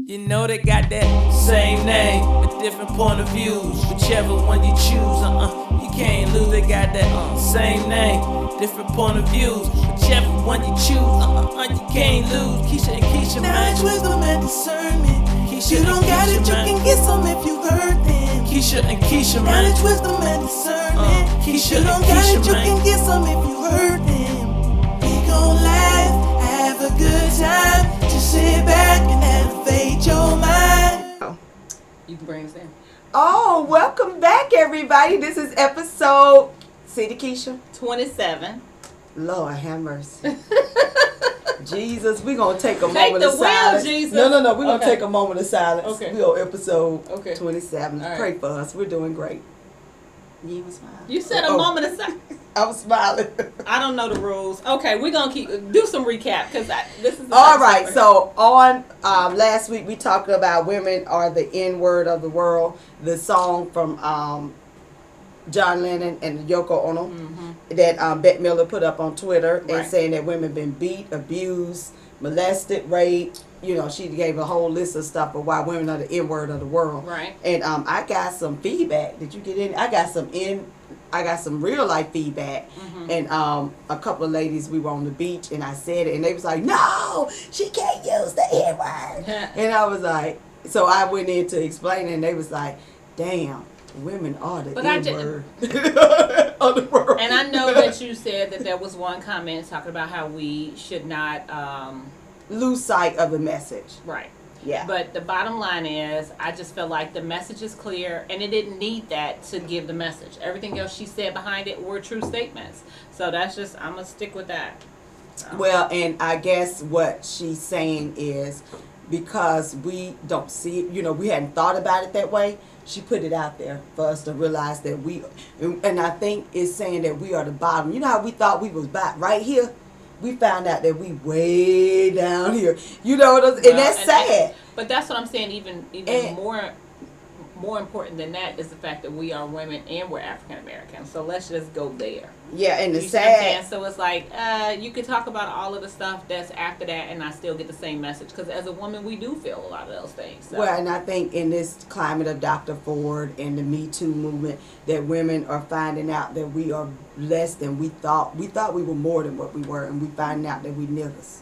You know they got that same name with different point of views. Whichever one you choose, you can't lose. They got that same name, different point of views. Whichever one you choose, you can't lose. Keisha and Keisha, knowledge, wisdom, and discernment. Keisha, you don't got it, you can get some if you heard them. Keisha and Keisha, man. Knowledge, wisdom, and discernment. Keisha you don't and got Keisha, it, you man. can get some if you heard them. We gon' laugh, have a good time. Just sit back and elevate your mind. You can bring us in. Oh, welcome back, everybody. This is episode, City Keisha. 27. Lord have mercy. Jesus, we're going to take a Take moment the of silence. wheel, Jesus. No, we're going to Okay. take a moment of silence. Okay. We're on episode Okay. 27. All right. Pray for us. We're doing great. You even smile. You said a Oh, moment of silence. I was smiling. I don't know the rules. Okay, we're going to do some recap because this is the All first right, one. so on last week we talked about women are the N-word of the world, the song from John Lennon and Yoko Ono that Bette Miller put up on Twitter and Right. saying that women been beat, abused, molested, raped. You know, she gave a whole list of stuff of why women are the N-word of the world. Right. And I got some feedback. Did you get in? I got some real life feedback. And a couple of ladies, we were on the beach and I said it and they was like, no, she can't use the N-word. And I was like, so I went in to explain it and they was like, damn, women are the But I N-word of the world. And I know that you said that there was one comment talking about how we should not, lose sight of the message. right. Yeah. But the bottom line is, I just feel like the message is clear, and it didn't need that to give the message. Everything else she said behind it were true statements. So that's just, I'm going to stick with that. Well, and I guess what she's saying is because we don't see it, you know, we hadn't thought about it that way. She put it out there for us to realize that and I think it's saying that we are the bottom. You know how we thought we was back right here? We found out that we way down here. You know what I'm saying? And that's sad. But that's what I'm saying. Even And- more important than that is the fact that we are women and we're African American. So let's just go there. Yeah, and the You see what I'm saying? sad. So it's like you could talk about all of the stuff that's after that, and I still get the same message. Because as a woman, we do feel a lot of those things. So. Well, and I think in this climate of Dr. Ford and the Me Too movement, that women are finding out that we are less than we thought. We thought we were more than what we were, and we find out that we niggas.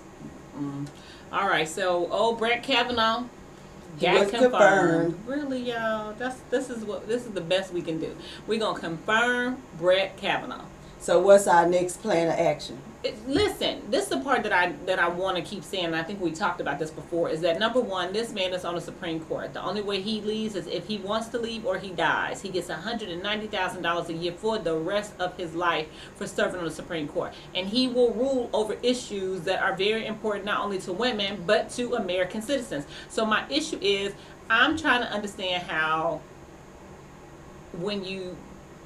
All right. So old Brett Kavanaugh He got was confirmed. confirmed. Really, y'all? This is the best we can do. We're gonna confirm Brett Kavanaugh. So what's our next plan of action? Listen, this is the part that I want to keep saying, and I think we talked about this before, is that number one, this man is on the Supreme Court. The only way he leaves is if he wants to leave or he dies. He gets $190,000 a year for the rest of his life for serving on the Supreme Court. And he will rule over issues that are very important not only to women, but to American citizens. So my issue is, I'm trying to understand how when you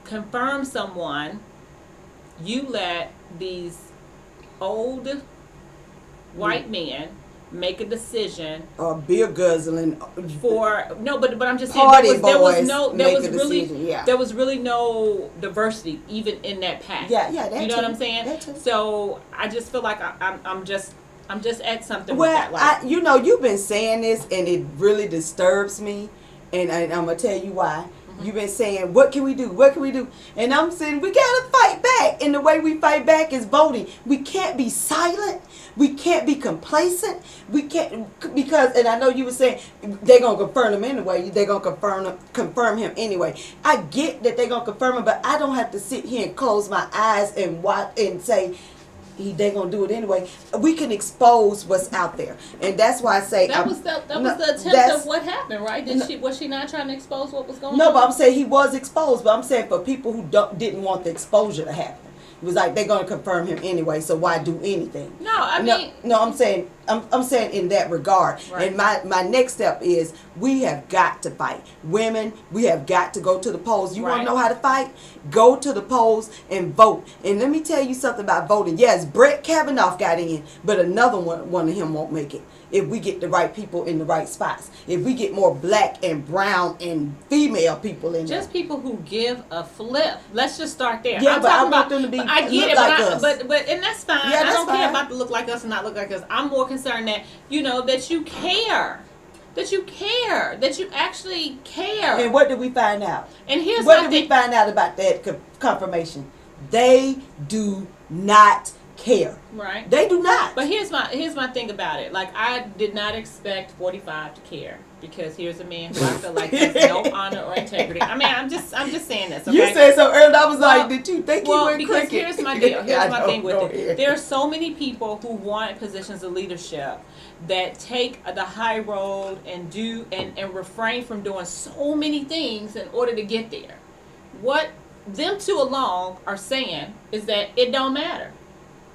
confirm someone, you let these old white men make a decision Or beer guzzling. for but I'm just saying Party there was boys no make a decision, yeah. there was really no diversity even in that pack. Yeah, that you know too. what I'm saying? That too. So I just feel like I'm just at something Well, with that. Like, you know, you've been saying this, and it really disturbs me, and I'm gonna tell you why. You've been saying, what can we do? What can we do? And I'm saying, we gotta fight back. And the way we fight back is voting. We can't be silent. We can't be complacent. We can't, because, and I know you were saying, they're gonna confirm him anyway. They're gonna confirm him anyway. I get that they're gonna confirm him, but I don't have to sit here and close my eyes and watch and say, they're gonna do it anyway. We can expose what's out there, and that's why I say that was the attempt of what happened, right? Was she not trying to expose what was going on? No, but I'm saying he was exposed. But I'm saying for people who didn't want the exposure to happen, it was like they're gonna confirm him anyway. So why do anything? No, I mean, no. I'm saying in that regard. Right. And my next step is we have got to fight. Women, we have got to go to the polls. You want Right. to know how to fight? Go to the polls and vote. And let me tell you something about voting. Yes, Brett Kavanaugh got in, but another one of him won't make it. If we get the right people in the right spots, if we get more black and brown and female people in there. just people who give a flip. Let's just start there. Yeah, I'm but I talking want about, them to be I get look it, like but, us. but and that's fine. Yeah, I that's don't care fine. about the look like us and not look like us. I'm more concerned that that you care. that you care, that you actually care. And what did we find out? And here's What my did we thing. find out about that confirmation? They do not care. Right. They do not. But here's my thing about it. Like, I did not expect 45 to care, because here's a man who I feel like has no honor or integrity. I mean, I'm just saying this. Okay? You said so earlier. I was Well, like, did you think you well, went because cricket? here's my deal. Here's I my know. thing with Go it. ahead. There are so many people who want positions of leadership that take the high road and do and refrain from doing so many things in order to get there. What them two alone are saying is that it don't matter.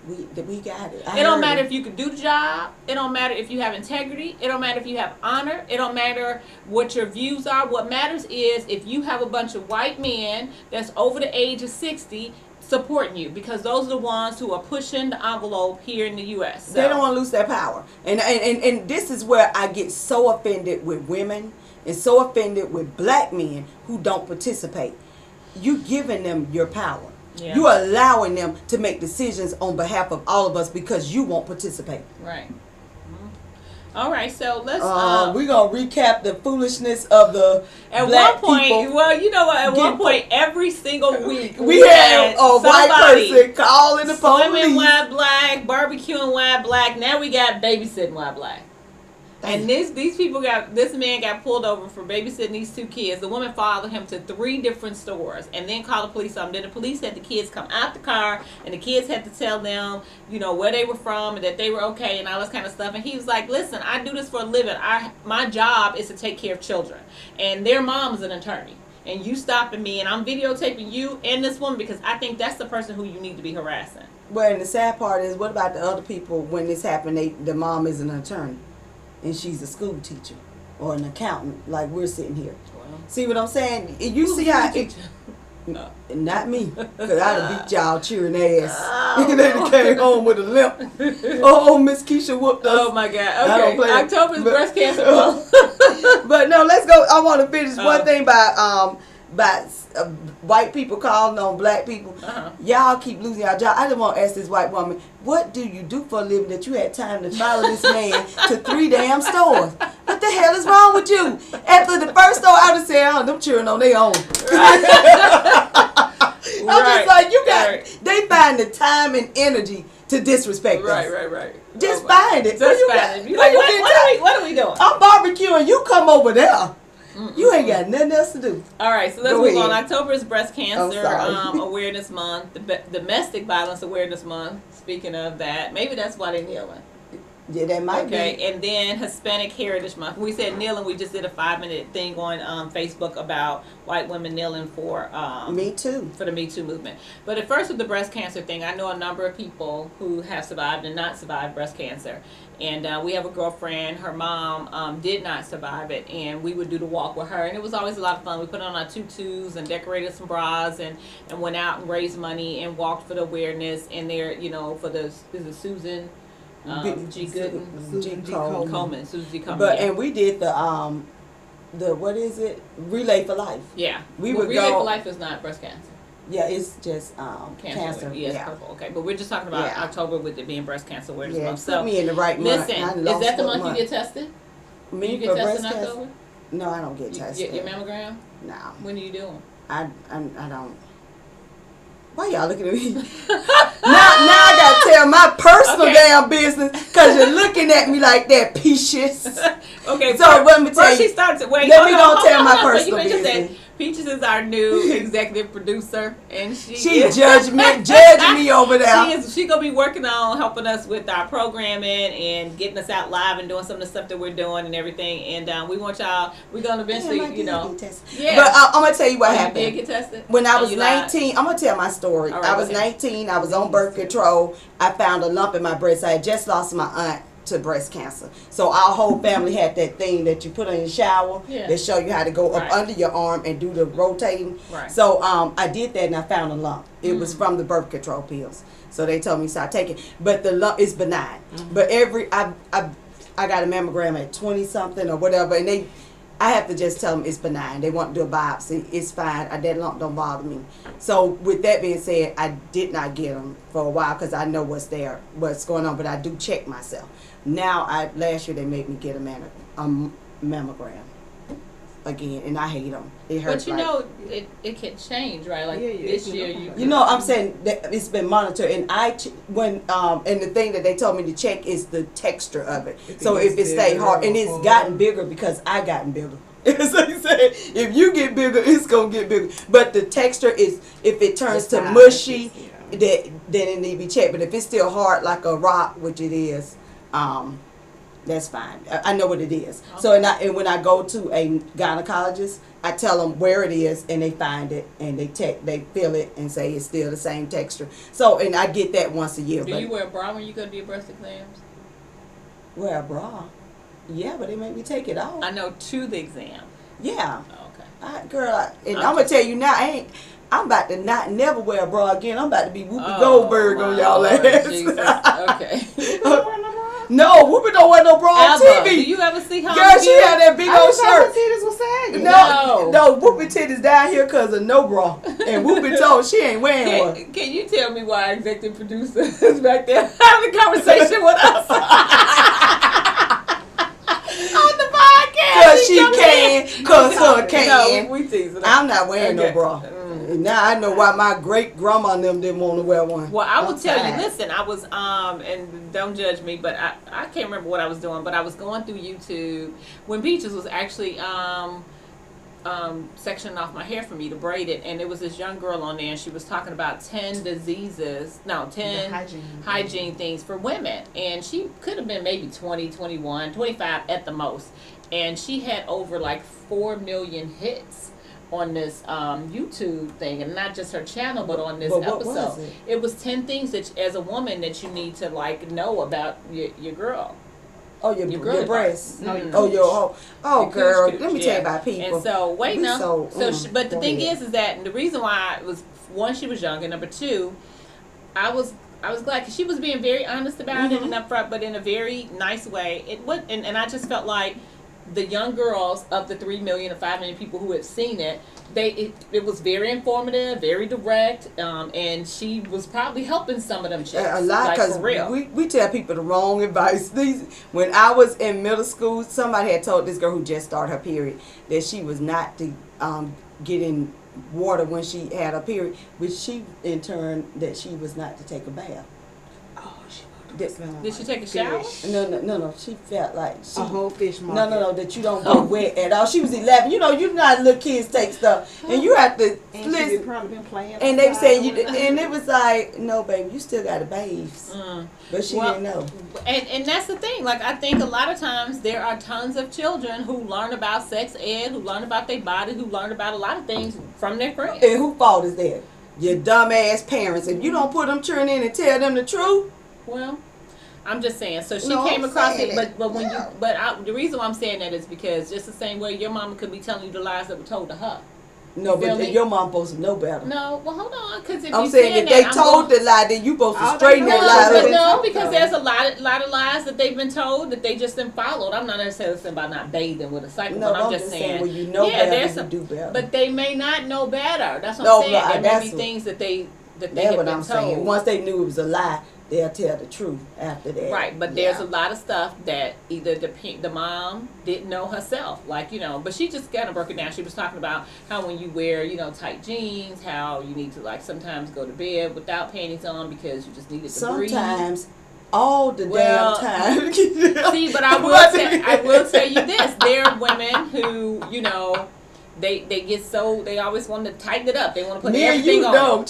We got it. It don't matter if you can do the job. It don't matter if you have integrity. It don't matter if you have honor. It don't matter what your views are. What matters is if you have a bunch of white men that's over the age of 60 supporting you, because those are the ones who are pushing the envelope here in the U.S. So. They don't want to lose their power. And this is where I get so offended with women and so offended with black men who don't participate. You giving them your power. Yeah. You are allowing them to make decisions on behalf of all of us because you won't participate. Right. All right, so let's. We're gonna recap the foolishness of the at black one point, people. well, you know what? At one Get- point, every single week, We had a white somebody person calling the swimming police. while black, barbecuing while black. Now we got babysitting while black. And this man got pulled over for babysitting these two kids. The woman followed him to 3 different stores and then called the police on him. Then the police had the kids come out the car, and the kids had to tell them, you know, where they were from and that they were okay and all this kind of stuff. And he was like, listen, I do this for a living. My job is to take care of children. And their mom is an attorney. And you stopping me, and I'm videotaping you and this woman because I think that's the person who you need to be harassing. Well, and the sad part is, what about the other people when this happened? The mom is an attorney, and she's a school teacher or an accountant, like we're sitting here. Well, See what I'm saying? You see how it, not me, because I'd have beat y'all cheering ass. And then came home with a limp. Oh, Miss Keisha whooped us. Oh my God! I don't Okay, play- October's but- breast cancer month. But no, let's go. I want to finish one Oh. thing about white people calling on black people. Uh-huh. Y'all keep losing your job. I just want to ask this white woman, what do you do for a living that you had time to follow this man to 3 damn stores? What the hell is wrong with you? After the first store, I would have said, oh, them cheering on their own. I'm just like, you got, Right. they find the time and energy to disrespect us. Right. Just Oh, my- find it. Just Where you find got- it. You where like, you what, get what, time? what are we doing? I'm barbecuing. You come over there. You ain't got nothing else to do. All right, so let's Go move ahead. on. October is Breast Cancer sorry. Awareness Month, Domestic Violence Awareness Month. Speaking of that, maybe that's why they're kneeling. Yeah, that might Okay, be. and then Hispanic Heritage Month. We said kneeling. We just did a 5-minute thing on Facebook about white women kneeling for Me too. for the Me Too movement. But at first with the breast cancer thing, I know a number of people who have survived and not survived breast cancer. And we have a girlfriend, her mom did not survive it, and we would do the walk with her. And it was always a lot of fun. We put on our tutus and decorated some bras and went out and raised money and walked for the awareness. And there, you know, for the, is it Susan G. Gooden? G. Coleman. Coleman. Susan G. Coleman, But yeah. and we did the what is it? Relay for Life. Yeah. we Well, would Relay go- for Life is not breast cancer. Yeah, it's just cancer. Yes, Yeah. purple. Okay, but we're just talking about Yeah. October with it being Breast Cancer Awareness Yeah, Month. put So me in the right month. listen, I is lost that the what month you get tested? Me You for get tested breast in cancer? October? No, I don't get tested. Your mammogram? No, When are you doing? I don't. Why y'all looking at me? now I gotta tell my personal Okay. damn business because you're looking at me like that, Peaches. Okay, So, first, let me tell first you- she starts. Wait, let hold me on, go hold tell on, my hold on. So personal you just said business. Peaches is our new executive producer, and She is- judging me over there. She gonna be working on helping us with our programming and getting us out live and doing some of the stuff that we're doing and everything. And we want y'all. We're gonna eventually, Damn, I you did know. get tested. Yeah. But I'm gonna tell you what Oh, you happened. did get tested? When I Oh, was you lied. 19, I'm gonna tell my story. All right, I was go ahead. 19. I was on birth control. I found a lump in my breast. I had just lost my aunt to breast cancer. So our whole family had that thing that you put in your shower Yeah. that show you how to go Right. up under your arm and do the rotating. Right. So I did that and I found a lump. It was from the birth control pills. So they told me stop taking. But the lump is benign. But I got a mammogram at 20 something or whatever, and I have to just tell them it's benign. They want to do a biopsy. It's fine. That lump don't bother me. So with that being said, I did not get them for a while because I know what's mammogram again, and I hate them. It hurts. But you know, it can change, right? Like this year, you know, I'm saying that it's been monitored, and and the thing that they told me to check is the texture of it. So if it stay hard, and it's gotten bigger because I gotten bigger. So he said, if you get bigger, it's gonna get bigger. But the texture is, if it turns to mushy, then it need to be checked. But if it's still hard like a rock, which it is, that's fine. I know what it is. Okay. So and when I go to a gynecologist, I tell them where it is, and they find it, and they feel it, and say it's still the same texture. So, and I get that once a year. Do you wear a bra when you go to your breast exams? Wear a bra? Yeah, but they make me take it off. I know, to the exam. Yeah. Oh, okay. I'm gonna tell you now, I'm about to not never wear a bra again. I'm about to be Whoopi Goldberg on y'all ass. Okay. No, Whoopi don't wear no bra on TV. Do you ever see her? Girl, she had that big old shirt. Titties was sagging. No, Whoopi titties down here because of no bra. And Whoopi told she ain't wearing one. Can you tell me why executive producer is back there having a conversation with us? On the podcast. Cause her can. No, we teasing. I'm not wearing no bra. Now I know why my great grandma and them didn't want to wear one. Well, I will tell you, listen, I was, and don't judge me, but I can't remember what I was doing, but I was going through YouTube when Peaches was actually sectioning off my hair for me to braid it, and there was this young girl on there, and she was talking about 10 hygiene things for women, and she could have been maybe 20, 21, 25 at the most, and she had over like 4 million hits on this YouTube thing, and not just her channel, but on this episode. Was it? It was 10 things that, as a woman, that you need to like know about your girl. Oh, your breasts. Mm-hmm. Oh, girl. Let me tell you about people. And so, but the thing is that the reason why it was, one, she was young, and number two, I was glad because she was being very honest about it and upfront, but in a very nice way. And I just felt like the young girls of the 3 million or 5 million people who have seen it, it was very informative, very direct, and she was probably helping some of them chicks. A lot, because we tell people the wrong advice. When I was in middle school, somebody had told this girl who just started her period that she was not to get in water when she had her period, which she in turn that she was not to take a bath. Did she take a shower? No. She felt like a whole fish market. No. That you don't get wet at all. She was 11. You know how little kids take stuff, and you have to listen. Probably been playing. And they say and it was like, no, baby, you still got to bathe. But she didn't know. And that's the thing. Like, I think a lot of times there are tons of children who learn about sex ed, who learn about their body, who learn about a lot of things from their friends. And whose fault is that? Your dumb ass parents. If you don't put them children in and tell them the truth. Well, I'm just saying. So she came across it, but the reason why I'm saying that is because just the same way your mama could be telling you the lies that were told to her. No, but your mom supposed to know better. No, well, hold on, because I'm saying if they told the lie, then you supposed to straighten that lie up. No, because there's a lot of lies that they've been told that they just been followed. I'm not necessarily saying about not bathing with a cycle, but I'm just saying, well, you know better, you do better. But they may not know better. That's what I'm saying. There may be things that they have been told. Saying. Once they knew it was a lie, they'll tell the truth after that. Right, but there's a lot of stuff that either the mom didn't know herself, like, but she just kind of broke it down. She was talking about how when you wear, tight jeans, how you need to, like, sometimes go to bed without panties on because you just need it to breathe. Sometimes. All the damn time. See, but I will tell you this. There are women who, they always want to tighten it up. They want to put everything on.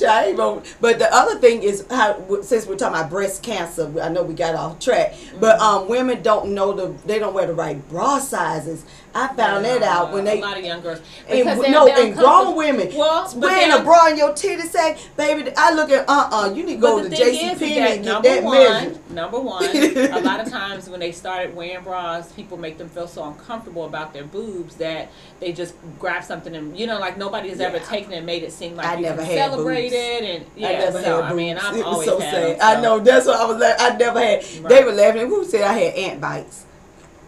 But the other thing is how, since we're talking about breast cancer, I know we got off track, but women don't know they don't wear the right bra sizes. I found that out when a lot of young girls. And grown women wearing a bra in your titties, say, baby, I look at you need to go to JCPenney and get that measured. Number one, a lot of times when they started wearing bras, people make them feel so uncomfortable about their boobs that they just grab something and like nobody has ever taken it and made it seem like you can celebrate it. And I've always had them. I know, that's what I was like. I never had. Right. They were laughing. Who said I had ant bites?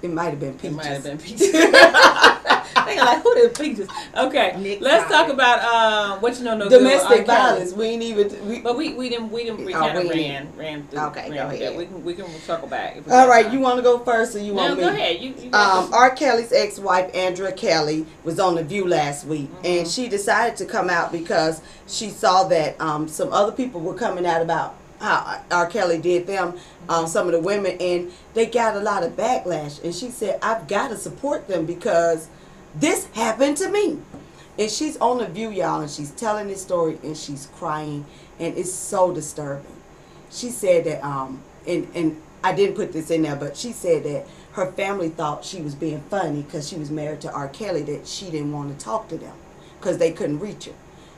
It might have been Peaches. That's They like, who the preachers? Okay, Nick let's talk Pryor. about what you know. No Domestic good, R. Kelly. violence. We ain't even. But we didn't we Oh, kind of we ran through. Okay, ran go through that. ahead. We can circle back. If we All got right, time. you want to go first, or you No, want me? go ahead. You got this. R. Kelly's ex-wife Andrea Kelly was on The View last week, Mm-hmm. and she decided to come out because she saw that some other people were coming out about how R. Kelly did them, some of the women, and they got a lot of backlash. And she said, "I've got to support them because this happened to me." And she's on The View, y'all, and she's telling this story, and she's crying, and it's so disturbing. She said that, and I didn't put this in there, but she said that her family thought she was being funny because she was married to R. Kelly, that she didn't want to talk to them because they couldn't reach her.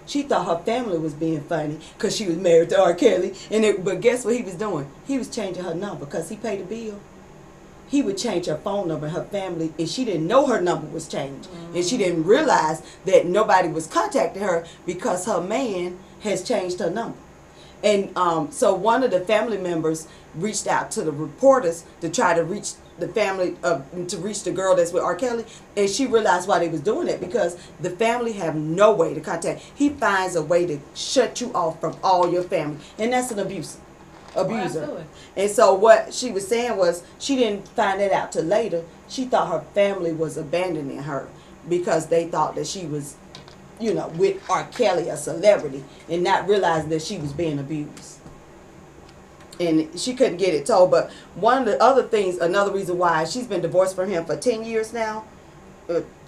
She thought her family was being funny because she was married to R. Kelly, but guess what he was doing? He was changing her number because he paid a bill. He would change her phone number, her family, and she didn't know her number was changed. And she didn't realize that nobody was contacting her because her man has changed her number. And so one of the family members reached out to the reporters to try to reach the family, to reach the girl that's with R. Kelly, and she realized why they was doing it, because the family have no way to contact. He finds a way to shut you off from all your family, and that's an abuser. Absolutely. And so what she was saying was she didn't find that out till later. She thought her family was abandoning her because they thought that she was, with R. Kelly, a celebrity, and not realizing that she was being abused. And she couldn't get it told. But one of the other things, another reason why she's been divorced from him for 10 years now,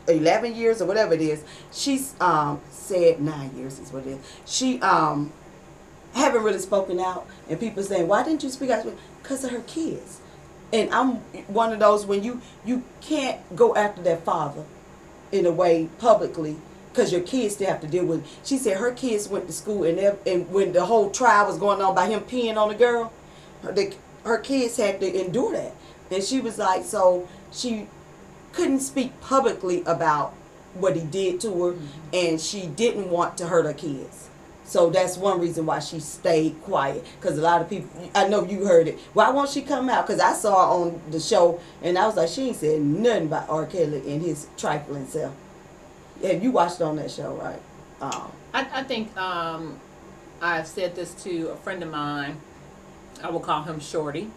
11 years or whatever it is, she's said 9 years is what it is. She haven't really spoken out, and people saying, why didn't you speak out? Because of her kids. And I'm one of those, when you can't go after that father in a way publicly, because your kids still have to deal with it. She said her kids went to school, and when the whole trial was going on by him peeing on the girl, her kids had to endure that. And she was like, so she couldn't speak publicly about what he did to her, and she didn't want to hurt her kids. So that's one reason why she stayed quiet. Because a lot of people, I know you heard it. Why won't she come out? Because I saw her on the show, and I was like, she ain't said nothing about R. Kelly and his trifling self. Yeah, you watched on that show, right? I think I've said this to a friend of mine. I will call him Shorty.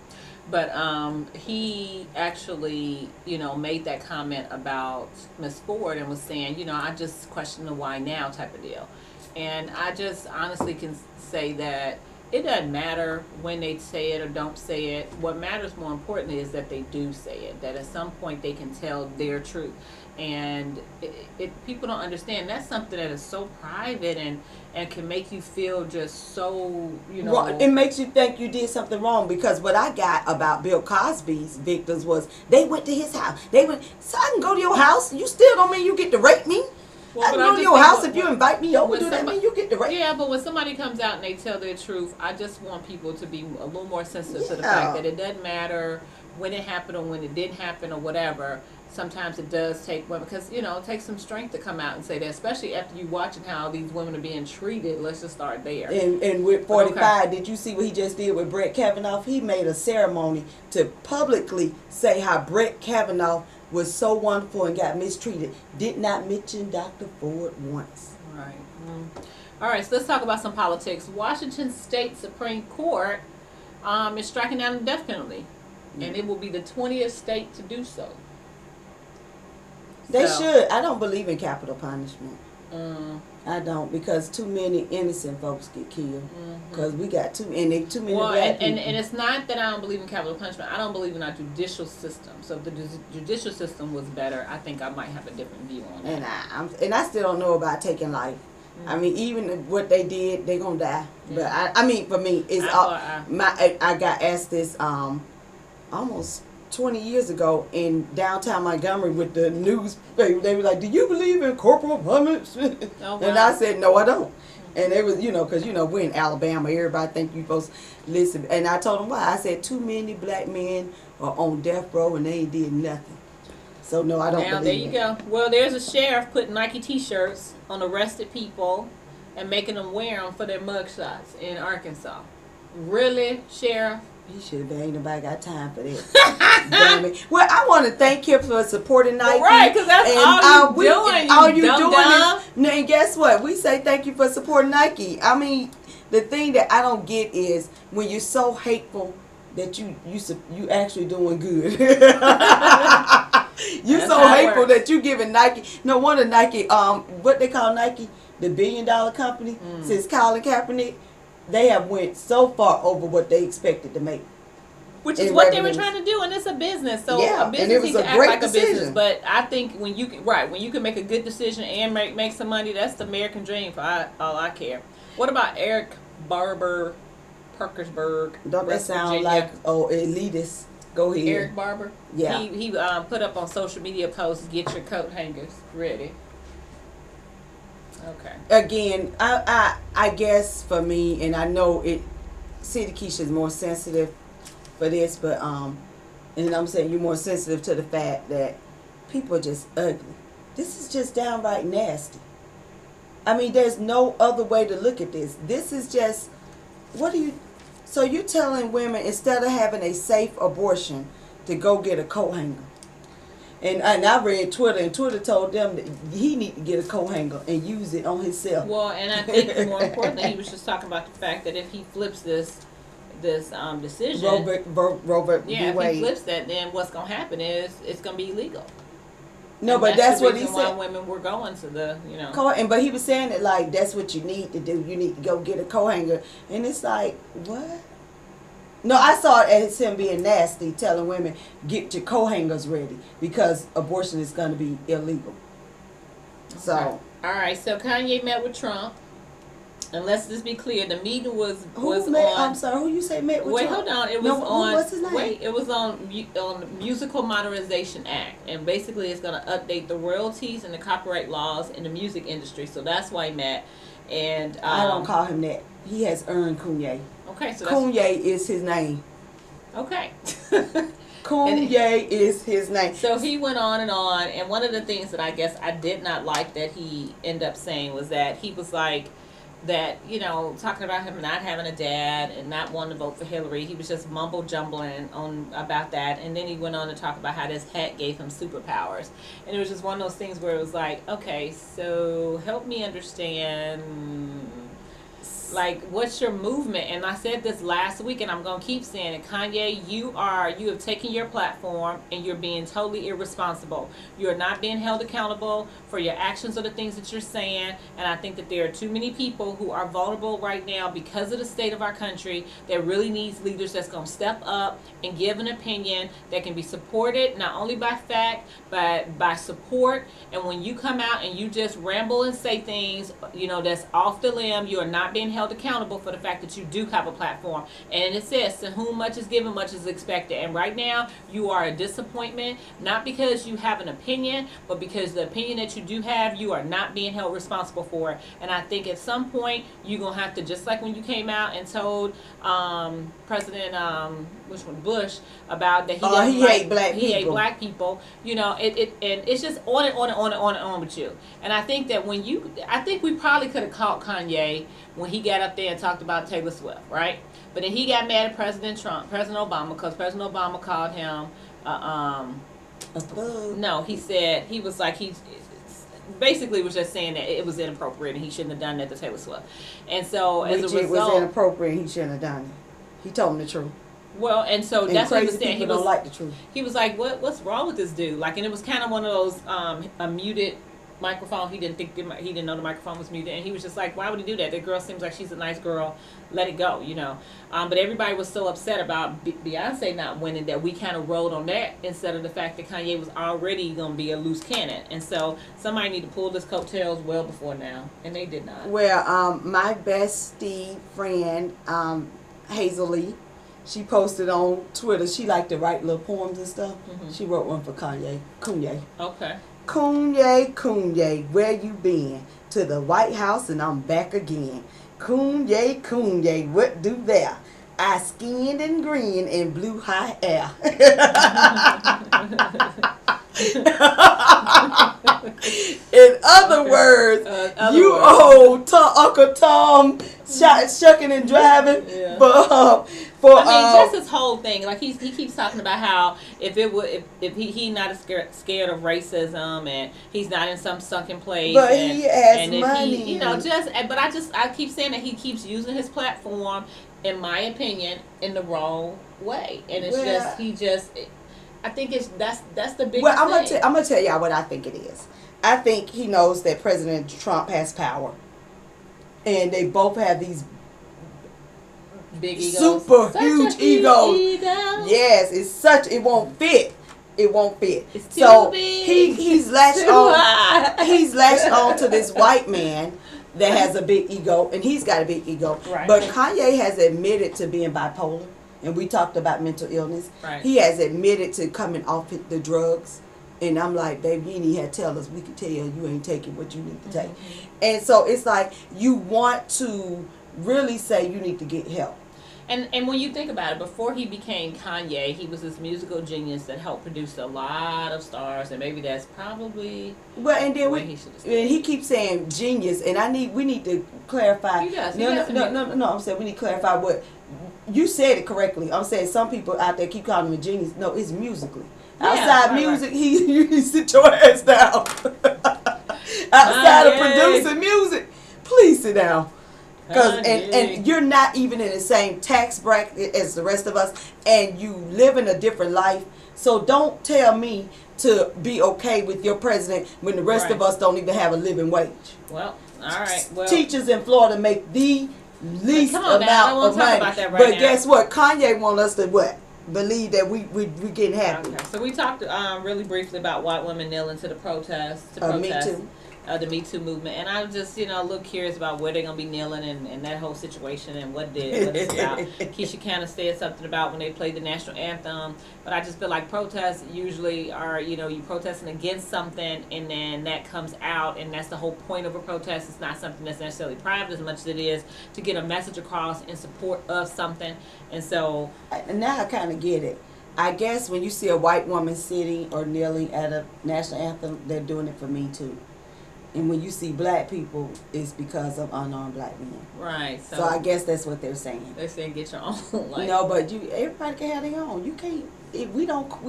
But he actually, made that comment about Miss Ford and was saying, I just question the why now type of deal. And I just honestly can say that it doesn't matter when they say it or don't say it. What matters more importantly is that they do say it, that at some point they can tell their truth. And people don't understand, that's something that is so private and can make you feel just so, Well, it makes you think you did something wrong, because what I got about Bill Cosby's victims was they went to his house. They went, so I can go to your house. You still don't mean you get to rape me. Well, I can but I go to just your think house what- if you invite me over. when Do that somebody- mean you get to rape? Yeah, but when somebody comes out and they tell their truth, I just want people to be a little more sensitive to the Yeah. fact that it doesn't matter when it happened or when it didn't happen or whatever. Sometimes it does take women, because it takes some strength to come out and say that, especially after you watching how these women are being treated. Let's just start there. And with 45, did you see what he just did with Brett Kavanaugh? He made a ceremony to publicly say how Brett Kavanaugh was so wonderful and got mistreated. Did not mention Dr. Ford once. Right. All right, so let's talk about some politics. Washington State Supreme Court is striking down the death penalty, and it will be the 20th state to do so. They So- should. I don't believe in capital punishment. Mm. I don't, because too many innocent folks get killed. Because we got too many Well, black and people. it's not that I don't believe in capital punishment. I don't believe in our judicial system. So if the judicial system was better, I think I might have a different view on that. And I still don't know about taking life. I mean, even what they did, they gonna die. But I mean, for me, it's I got asked this almost 20 years ago in downtown Montgomery with the newspaper. They were like, "Do you believe in corporal punishment?" Oh, And wow. I said, "No, I don't." And they was, because we're in Alabama, everybody think you supposed to listen. And I told them why. I said, too many black men are on death row and they ain't did nothing. So no, I don't Now, believe there you it. go. Well, there's a sheriff putting Nike T-shirts on arrested people and making them wear them for their mugshots in Arkansas. Really, sheriff? He should have been. Ain't nobody got time for that. Damn it. Well, I want to thank him for supporting Nike. Right, because that's all you doing. All you doing dumb. is. And guess what? We say thank you for supporting Nike. I mean, the thing that I don't get is when you're so hateful that you actually doing good. You That's so how it hateful works. that you giving Nike. No wonder Nike. What they call Nike, the $1 billion company. Since Colin Kaepernick, they have went so far over what they expected to make. Which is in what they were revenues. trying to do, and it's a business. So Yeah, a and business it was needs a to act great like a business. decision. But I think when you can make a good decision and make some money, that's the American dream for all I care. What about Eric Barber, Parkersburg? Don't that West sound Virginia? like elitist? Go ahead. Eric Barber? Yeah. He put up on social media posts, get your coat hangers ready. Okay. Again, I guess for me, and I know City Keisha is more sensitive for this, but and I'm saying you're more sensitive to the fact that people are just ugly. This is just downright nasty. I mean, there's no other way to look at this. This is just, so you're telling women instead of having a safe abortion to go get a coat hanger. And I read Twitter, and Twitter told them that he need to get a coat hanger and use it on himself. Well, and I think more importantly, he was just talking about the fact that if he flips this decision, Robert yeah, if Wade. he flips that, then what's going to happen is it's going to be illegal. No, And but that's the what he reason why said. women were going to the, But he was saying it like that's what you need to do. You need to go get a coat hanger, and it's like what? No, I saw it as him being nasty, telling women get your coat hangers ready because abortion is going to be illegal. So Okay. All right, so Kanye met with Trump, and let's just be clear: the meeting was who met? on. I'm sorry, who you say met with? Wait, Trump? hold on. It was No, on. what's his name? Wait, it was on the Musical Modernization Act, and basically it's going to update the royalties and the copyright laws in the music industry. So that's why he met. And I don't call him that. He has earned Kanye. Okay, so that's Kanye is his name. okay. Kanye is his name. So he went on, and one of the things that I guess I did not like that he ended up saying was that he was like that, talking about him not having a dad and not wanting to vote for Hillary. He was just mumble jumbling on about that, and then he went on to talk about how this hat gave him superpowers, and it was just one of those things where it was like, okay, so help me understand. Like, what's your movement? And I said this last week, and I'm going to keep saying it. Kanye, you have taken your platform, and you're being totally irresponsible. You're not being held accountable for your actions or the things that you're saying. And I think that there are too many people who are vulnerable right now because of the state of our country that really needs leaders that's going to step up and give an opinion that can be supported, not only by fact, but by support. And when you come out and you just ramble and say things, that's off the limb, you are not being held accountable for the fact that you do have a platform. And it says, to whom much is given, much is expected. And right now, you are a disappointment, not because you have an opinion, but because the opinion that you do have, you are not being held responsible for it. And I think at some point, you're going to have to, just like when you came out and told President Bush about that he hate black he people. hate black people, and it's just on and on and on and on and on with you. And I think that I think we probably could have caught Kanye when he got up there and talked about Taylor Swift, right? But then he got mad at President Obama, because President Obama called him, no, he said, he was like, he basically was just saying that it was inappropriate and he shouldn't have done that to Taylor Swift. And so as Which a it was result, inappropriate. He shouldn't have done it. He told him the truth. well, and so And that's what he crazy was saying. people don't like the truth. He was like, what's wrong with this dude? Like, and it was kind of one of those a muted microphone. He didn't know the microphone was muted, and he was just like, why would he do that? That girl seems like she's a nice girl. Let it go, But everybody was so upset about Beyonce not winning that we kind of rolled on that instead of the fact that Kanye was already going to be a loose cannon. And so somebody need to pull this coattails well before now, and they did not. Well, my bestie friend, Hazel Lee, she posted on Twitter. She liked to write little poems and stuff. Mm-hmm. She wrote one for Kanye. Okay. Kanye, where you been? To the White House and I'm back again. Kanye, what do there? I skinned and green in blue high air. In other words, you owe Uncle Tom shucking and driving Yeah. for I mean, just his whole thing. Like he keeps talking about how if he not as scared of racism and he's not in some sunken place. But and, he has and if money. He, but I keep saying that he keeps using his platform, in my opinion, in the wrong way, and it's I think that's the biggest Well, thing. I'm gonna tell y'all what I think it is. I think he knows that President Trump has power, and they both have these Big egos. super Such huge a huge egos. ego. Yes, it won't fit. It won't fit. It's too So big. he's latched Too on. high. He's latched on to this white man that has a big ego, and he's got a big ego. Right. But Kanye has admitted to being bipolar, and we talked about mental illness. Right. He has admitted to coming off the drugs, and I'm like, baby, you need to tell us. We can tell you ain't taking what you need to take. And so it's like you want to really say you need to get help. And when you think about it, before he became Kanye, he was this musical genius that helped produce a lot of stars, and maybe that's probably Well, and then he should have stayed. and he keeps saying genius, and we need to clarify. He does. He No, does no. I'm saying we need to clarify what you said it correctly. I'm saying some people out there keep calling him a genius. No, it's musically. Yeah, Outside right, music, you sit your ass down. Outside of Kanye. producing music, please sit down. Cause Kanye. and you're not even in the same tax bracket as the rest of us, and you live in a different life. So don't tell me to be okay with your president when the rest of Right. us don't even have a living wage. Well, all right. Well, Teachers in Florida make the least come on now, I don't amount wanna of talk money. about that right But now. guess what? Kanye want us to what? Believe that we getting happy. okay. So we talked really briefly about white women kneeling to the protest. Me Too. The Me Too movement, and I'm just a little curious about where they're gonna be kneeling and that whole situation and what it's about. Keisha kind of said something about when they played the national anthem, but I just feel like protests usually are you protesting against something and then that comes out, and that's the whole point of a protest. It's not something that's necessarily private as much as it is to get a message across in support of something, and so Now I kind of get it. I guess when you see a white woman sitting or kneeling at a national anthem, they're doing it for Me Too. And when you see black people, it's because of unarmed black men. right. So I guess that's what they're saying. they're saying get your own. Like, No, but everybody can have their own. You can't. We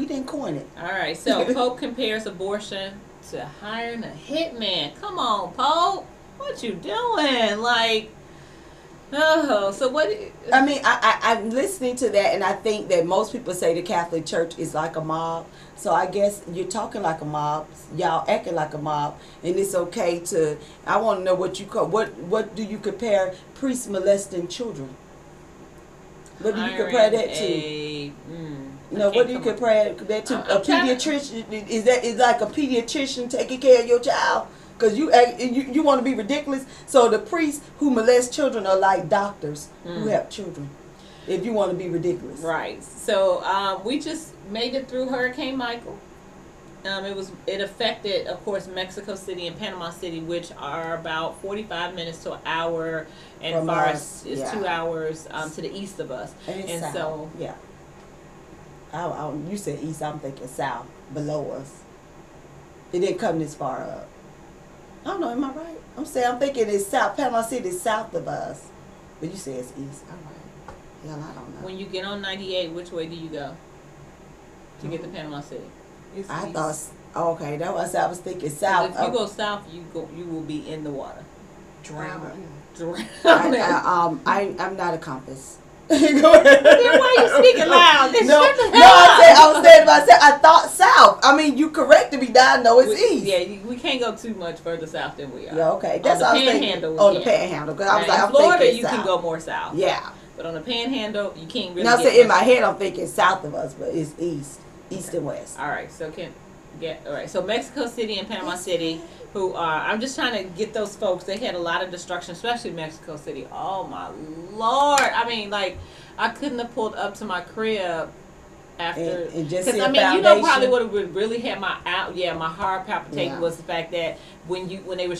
didn't coin it. All right, so Pope compares abortion to hiring a hitman. Come on, Pope, what you doing? Like, oh, so what? I mean, I'm listening to that, and I think that most people say the Catholic Church is like a mob. So I guess you're talking like a mob, y'all acting like a mob, and it's okay to. I want to know what you call what do you compare priests molesting children? What do you compare that to? No, what do you compare that to? A pediatrician is like a pediatrician taking care of your child. Because you want to be ridiculous. So the priests who molest children are like doctors who have children. If you want to be ridiculous. Right. So we just made it through Hurricane Michael. It affected, of course, Mexico City and Panama City, which are about 45 minutes to an hour, and From far us, as is 2 hours to the east of us. And south. So Yeah. You said east, I'm thinking south, below us. It didn't come this far up. I don't know, am I right? I'm thinking it's south. Panama City is south of us. But you say it's east. All right. Hell, I don't know. when you get on 98, which way do you go to get to Panama City? It's I east. thought, okay, that was I was thinking 'Cause south. if you go south, you will be in the water. Drowning. Drowning. I'm not a compass. Then why are you speaking loud? Then No, shut the no, hell up. I was saying to myself, I thought south. I mean, you corrected me, I know it's east. Yeah, we can't go too much further south than we are. Yeah, okay. That's on what the I was thinking. panhandle. On the panhandle. Because I was Now, like, in I'm Florida, thinking you south. can go more south. Yeah. But on the panhandle, you can't really. Now, get so in much my head, I'm thinking south of us, but it's east. East and west. All right, so all right. So Mexico City and Panama City, who are, I'm just trying to get those folks. They had a lot of destruction, especially Mexico City. Oh my Lord! I mean, like, I couldn't have pulled up to my crib after, And just because see I a mean, you know, probably foundation. what would really had my my heart palpitating Yeah. was the fact that when they were,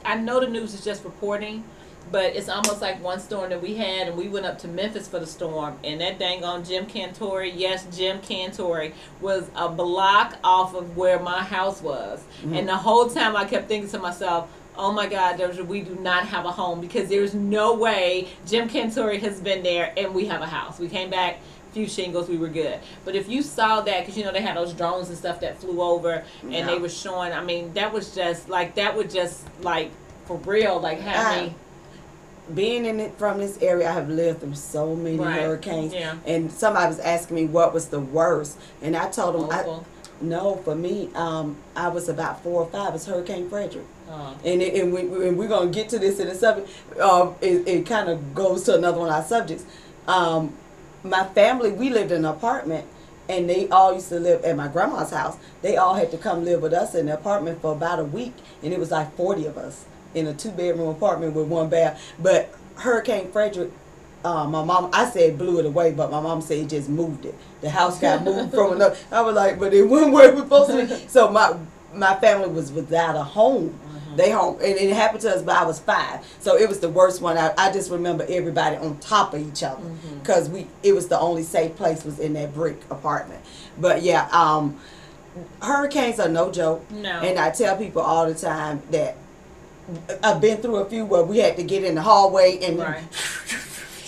I know the news is just reporting. But it's almost like one storm that we had, and we went up to Memphis for the storm, and that dang on Jim Cantore, yes, Jim Cantore, was a block off of where my house was. And the whole time I kept thinking to myself, oh my God, we do not have a home because there's no way Jim Cantore has been there and we have a house. We came back, few shingles, we were good. But if you saw that, because you know they had those drones and stuff that flew over and they were showing, I mean, that was just like, for real, like have me. Being in it from this area, I have lived through so many hurricanes. Yeah. And somebody was asking me what was the worst, and I told them, no, for me, I was about 4 or 5. It's Hurricane Frederick. And we're going to get to this in a subject. It kind of goes to another one of our subjects. My family, we lived in an apartment, and they all used to live at my grandma's house. They all had to come live with us in the apartment for about a week, and it was like 40 of us in a 2-bedroom apartment with 1 bath. But Hurricane Frederick, my mom, I said blew it away, but my mom said it just moved it. The house got moved from another. I was like, but it went where it was supposed to be. So my family was without a home. They home, and it happened to us, but I was 5, so it was the worst one. I just remember everybody on top of each other because it was the only safe place was in that brick apartment. But yeah, hurricanes are no joke. No. And I tell people all the time that I've been through a few where we had to get in the hallway and.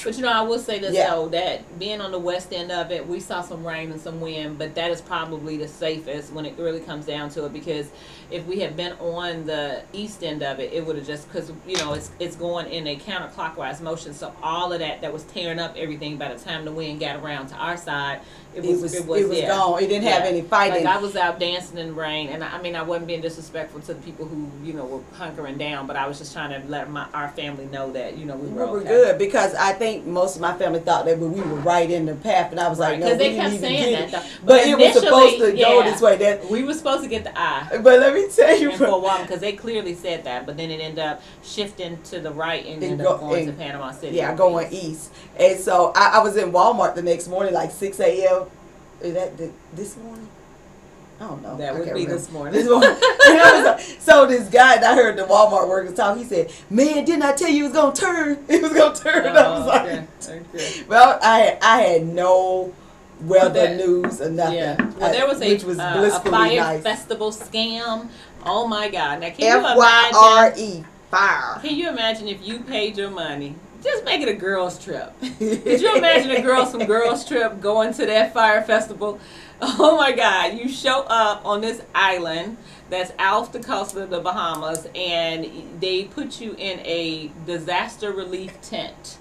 But you know, I will say this though, that being on the west end of it, we saw some rain and some wind, but that is probably the safest when it really comes down to it, because if we had been on the east end of it, it would have just, because you know it's going in a counterclockwise motion, so all of that was tearing up everything. By the time the wind got around to our side, it was gone. It didn't have any fighting. Like I was out dancing in the rain, and I mean I wasn't being disrespectful to the people who were hunkering down, but I was just trying to let our family know that we were okay. Good, because I think most of my family thought that we were right in the path, and I was like, no, we didn't even get it. But it was supposed to go this way. We were supposed to get the eye. But let me tell you, for a while, because they clearly said that, but then it ended up shifting to the right and ended up going to Panama City. Yeah, going east. And so I was in Walmart the next morning, like 6 a.m. Is that this morning? I don't know. That would be this morning. This morning. So this guy, and I heard the Walmart workers talk. He said, "Man, didn't I tell you it was gonna turn? It was gonna turn." I was like, okay. Well, I had no weather news or nothing. Yeah. Well, there was which was a fire nice. festival scam. Oh my God! Now, FYRE, fire. Can you imagine if you paid your money? Just make it a girls' trip. Could you imagine a girls' trip going to that fire festival? Oh my God, you show up on this island that's off the coast of the Bahamas, and they put you in a disaster relief tent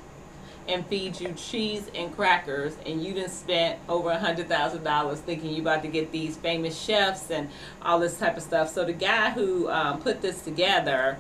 and feed you cheese and crackers, and you done spent over $100,000 thinking you about to get these famous chefs and all this type of stuff. So the guy who put this together,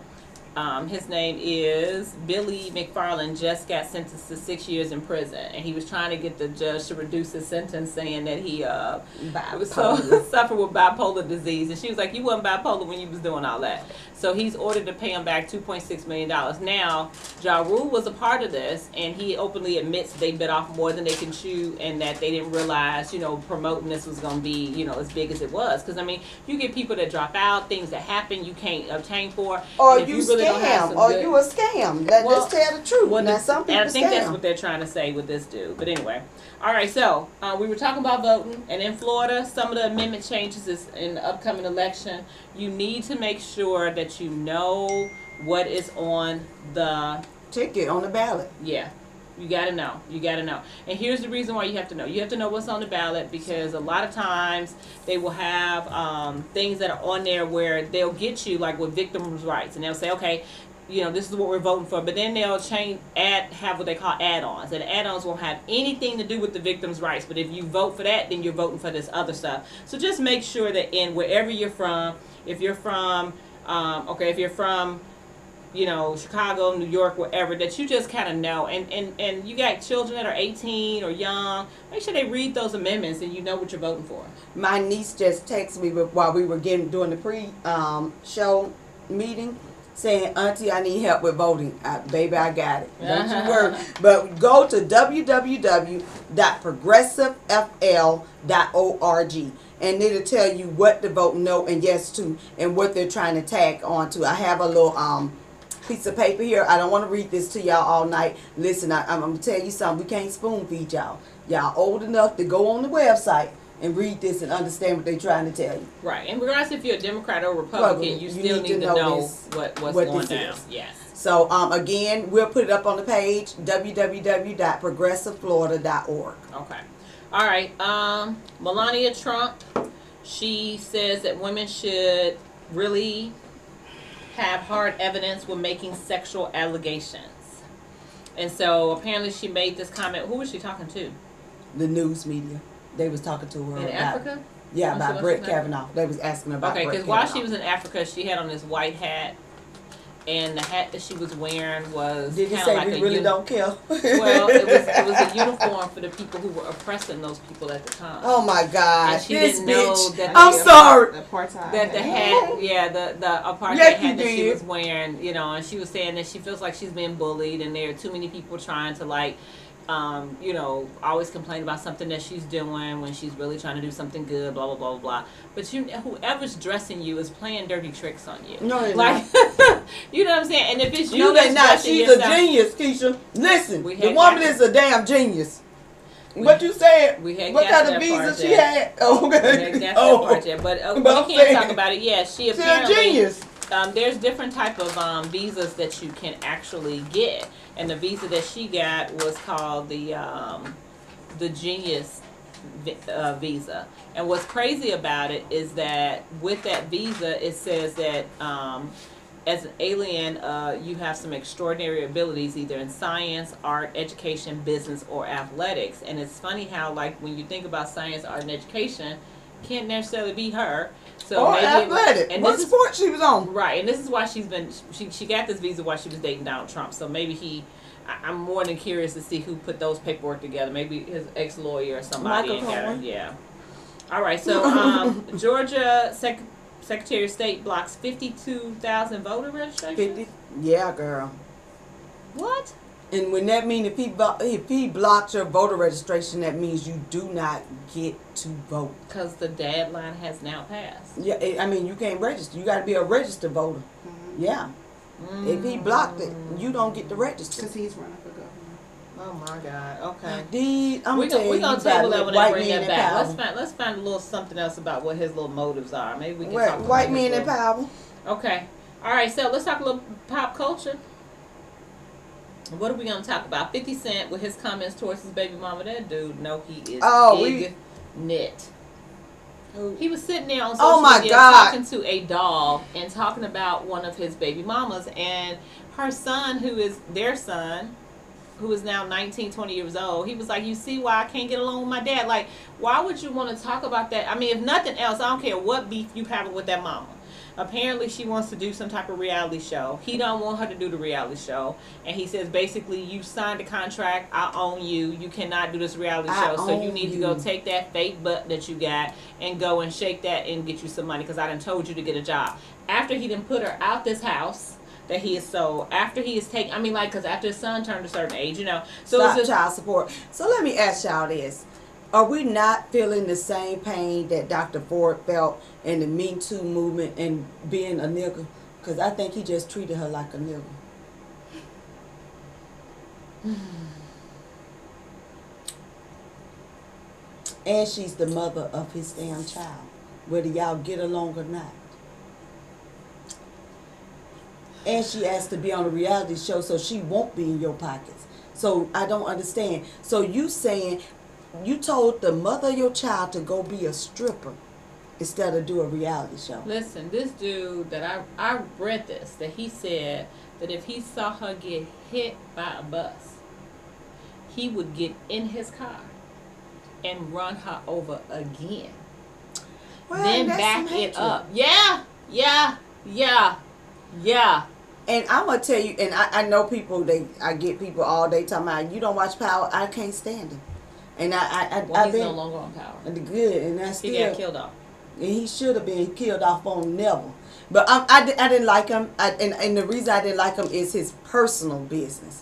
his name is Billy McFarland, just got sentenced to 6 years in prison, and he was trying to get the judge to reduce his sentence, saying that he suffered with bipolar disease, and she was like, "You wasn't bipolar when you was doing all that." So he's ordered to pay him back $2.6 million. Now, Ja Rule was a part of this, and he openly admits they bit off more than they can chew, and that they didn't realize, promoting this was going to be, as big as it was. Because, I mean, you get people that drop out, things that happen you can't obtain for. Or you scam, or you a scam. Let's tell the truth. Well, now, some people I think that's what they're trying to say with this dude. But anyway. All right, so we were talking about voting, and in Florida, some of the amendment changes is in the upcoming election. You need to make sure that you know what is on the ticket, on the ballot. Yeah. You gotta know. You gotta know. And here's the reason why you have to know. You have to know what's on the ballot, because a lot of times they will have things that are on there where they'll get you, like with victims' rights, and they'll say, okay, this is what we're voting for, but then they'll have what they call add-ons, and add-ons won't have anything to do with the victims' rights, but if you vote for that, then you're voting for this other stuff. So just make sure that in wherever you're from, if you're from, Chicago, New York, wherever, that you just kind of know, and you got children that are 18 or young, make sure they read those amendments and you know what you're voting for. My niece just texted me while we were doing the pre-show meeting, saying, "Auntie, I need help with voting." Baby, I got it. Don't you worry. But go to www.progressivefl.org, and it'll tell you what to vote no and yes to, and what they're trying to tag on to. I have a little piece of paper here. I don't want to read this to y'all all night. Listen, I'm going to tell you something. We can't spoon feed y'all. Y'all old enough to go on the website and read this and understand what they're trying to tell you. Right. And regardless if you're a Democrat or Republican, you still need to know this, what's what going this down. is. Yes. So again, we'll put it up on the page, www.progressiveflorida.org. Okay. All right. Melania Trump, she says that women should really have hard evidence when making sexual allegations. And so apparently she made this comment. Who was she talking to? The news media. They was talking to her In about, Africa? yeah, Oh, about so Brett what's her name? Kavanaugh. They was asking about Okay, Brett because while Kavanaugh. she was in Africa, she had on this white hat, and the hat that she was wearing was Did you kind say of like we a really don't care? Well, it was a uniform for the people who were oppressing those people at the time. Oh my God, And she this didn't know bitch. that I'm the- sorry. The part-time. That the hat, yeah, the apartheid Yes, you hat that she did. was wearing, you know, and she was saying that she feels like she's being bullied, and there are too many people trying to like, you know, always complain about something that she's doing when she's really trying to do something good, blah blah blah blah blah. But whoever's dressing you is playing dirty tricks on you. No, they're like, you know what I'm saying? And if it's you No, that's they not. dressing She's yourself, a genius, Keisha. Listen, We the had woman got- is a damn genius. What you said? we had What got kind of that part visa she yet. had? Oh, Yeah, okay. that's that Oh, part yet. But But we I'm can't saying- talk about it. Yeah, she she's a apparently. genius. There's different type of visas that you can actually get, and the visa that she got was called the Genius visa. And what's crazy about it is that with that visa, it says that as an alien, you have some extraordinary abilities either in science, art, education, business, or athletics. And it's funny how, like, when you think about science, art, and education, can't necessarily be her. So Or maybe athletic. and What this is sport she was on? right, and this is why she got this visa while she was dating Donald Trump. So maybe I'm more than curious to see who put those paperwork together. Maybe his ex-lawyer or somebody. Michael and got her- Cohen? yeah. All right, so Georgia Secretary of State blocks 52,000 voter registrations. 50. Yeah, girl. What? And when that mean if he blocks your voter registration, that means you do not get to vote. Because the deadline has now passed. Yeah, I mean you can't register. You got to be a registered voter. Yeah. If he blocked it, you don't get to register. Because he's running for governor. Oh my God. Okay. Indeed, I'm We're gonna tell you, gonna you table gotta that let when I white bring men that in back. power. Let's find a little something else about what his little motives are. Maybe we can Right, talk about white his men in little- power. Okay. All right. So let's talk a little pop culture. What are we gonna talk about? 50 Cent with his comments towards his baby mama. That dude, no, he is ignorant. He was sitting there on social Oh my media God. talking to a doll and talking about one of his baby mamas and her son, who is their son, who is now 19, 20 years old. He was like, you see why I can't get along with my dad? Like, why would you want to talk about that? I mean, if nothing else, I don't care what beef you having with that mama. Apparently she wants to do some type of reality show. He don't want her to do the reality show. And he says basically, you signed a contract, I own you. You cannot do this reality show. So you own need to you. go take that fake butt that you got and go and shake that and get you some money because I done told you to get a job. After he done put her out this house that he is sold, after he is taking, I mean, like, because after his son turned a certain age, you know. So Stop it's just, child support. So let me ask y'all this. Are we not feeling the same pain that Dr. Ford felt in the Me Too movement and being a nigga? Because I think he just treated her like a nigga. And she's the mother of his damn child, whether y'all get along or not. And she asked to be on a reality show so she won't be in your pockets. So I don't understand. So you saying you told the mother of your child to go be a stripper instead of do a reality show. listen, this dude that I read this, that he said that if he saw her get hit by a bus, he would get in his car and run her over again. Well, Then that's back some it hatred. up. Yeah. And I'm gonna tell you, and I know people. I get people all day talking about you don't watch Power. I can't stand him, and Well, I've he's been no longer on Power. good, and that's He still. got killed off. And he should have been killed off on Neville. But I didn't like him. And the reason I didn't like him is his personal business.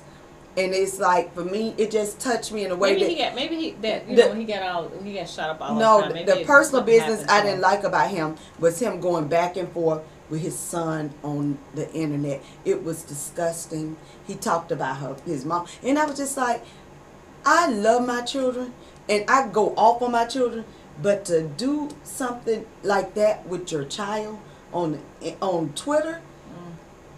And it's like, for me, it just touched me in a way Maybe that... he got shot up all No, the time. Maybe the personal something business happened I to didn't him. like about him was him going back and forth with his son on the internet. It was disgusting. He talked about his mom. And I was just like, I love my children. And I go off on my children. But to do something like that with your child on Twitter,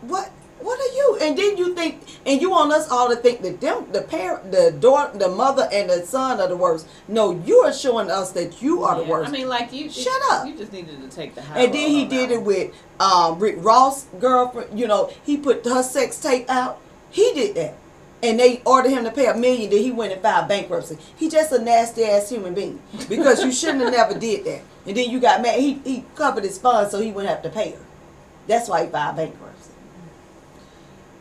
what are you? And then you think, and you want us all to think that the parent, the daughter, the mother, and the son are the worst. No, you are showing us that you are the worst. I mean, like you. Shut up. You just needed to take the high And then road he on did that it with Rick Ross' girlfriend. You know, he put her sex tape out. He did that. And they ordered him to pay $1 million. Then he went and filed bankruptcy. He just a nasty ass human being because you shouldn't have never did that. And then you got mad. He covered his funds so he wouldn't have to pay her. That's why he filed bankruptcy.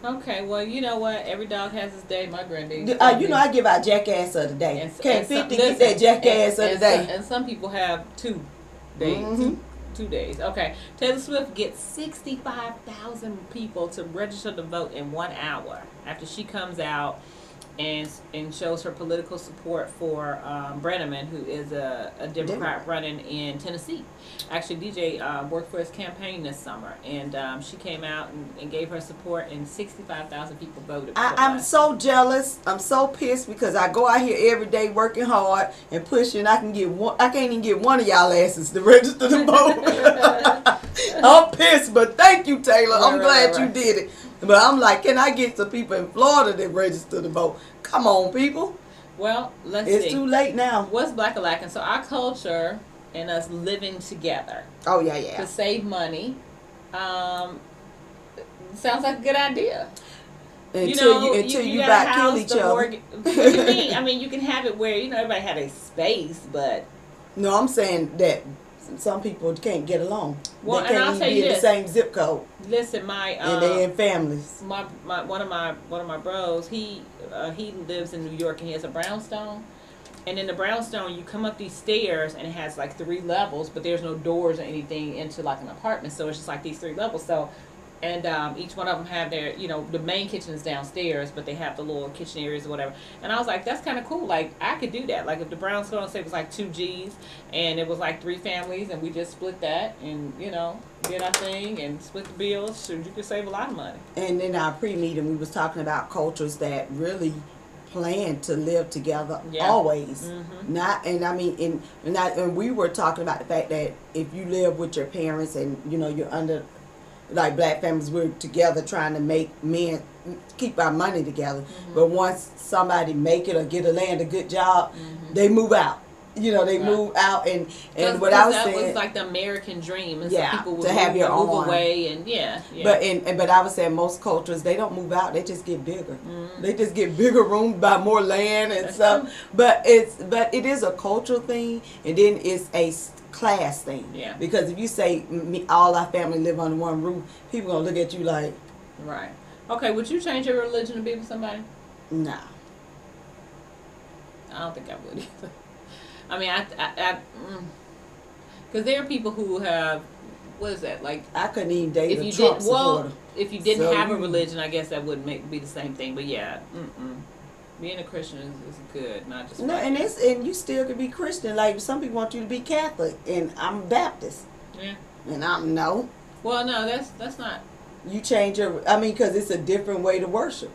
Okay, well, you know what? Every dog has his day. My granddad. You know, I give out jackass of the day. And- Can't and 50 some- get that jackass of the day. And some people have 2 days. Mhm. 2 days. Okay. Taylor Swift gets 65,000 people to register to vote in 1 hour after she comes out and shows her political support for Brenneman, who is a Democrat running in Tennessee. Actually, DJ worked for his campaign this summer, and she came out and gave her support, and 65,000 people voted for her. I'm so jealous. I'm so pissed because I go out here every day working hard and pushing. I can't even get one of y'all asses to register to vote. I'm pissed, but thank you, Taylor. I'm glad you did it. But I'm like, can I get some people in Florida that register to vote? Come on, people. Well, let's It's see. too late now. What's Black Alacan? So our culture and us living together Oh, yeah. to save money sounds like a good idea. Until you got about a kill house, each the other. mortgage- What do you mean? I mean, you can have it where, everybody had a space, but No, I'm saying that some people can't get along. Well, they and I'll can't tell even you be in the this. same zip code, listen, and they in families. one of my bros, he lives in New York and he has a brownstone. And in the brownstone, you come up these stairs and it has like 3 levels, but there's no doors or anything into like an apartment. So it's just like these 3 levels. So, and each one of them have their, the main kitchen is downstairs, but they have the little kitchen areas or whatever. And I was like, that's kind of cool. Like, I could do that. Like, if the brownstone, say, was like 2 G's and it was like 3 families and we just split that and, did our thing and split the bills, you could save a lot of money. And in our pre-meeting, we was talking about cultures that really plan to live together always. Not, and I mean, and we were talking about the fact that if you live with your parents and you're under, like black families, we're together trying to make men keep our money together. But once somebody make it or get a land a good job, they move out. They move out, and what I was saying, that was like the American dream, and yeah, so people would to have your move own away, and yeah. But I was saying most cultures, they don't move out; they just get bigger. They just get bigger rooms, buy more land and stuff. But it is a cultural thing, and then it's a class thing. Yeah. Because if you say all our family live under one roof, people gonna look at you like, right. Okay, would you change your religion to be with somebody? nah. I don't think I would either. I mean, because there are people who have, what is that, like, I couldn't even date if a you Trump did supporter. if you didn't So have a you- religion, I guess that would be the same thing. But yeah, being a Christian is good, not just No, and you still could be Christian. Like some people want you to be Catholic, and I'm Baptist, yeah. and I'm no. Well, no, that's not. You change because it's a different way to worship.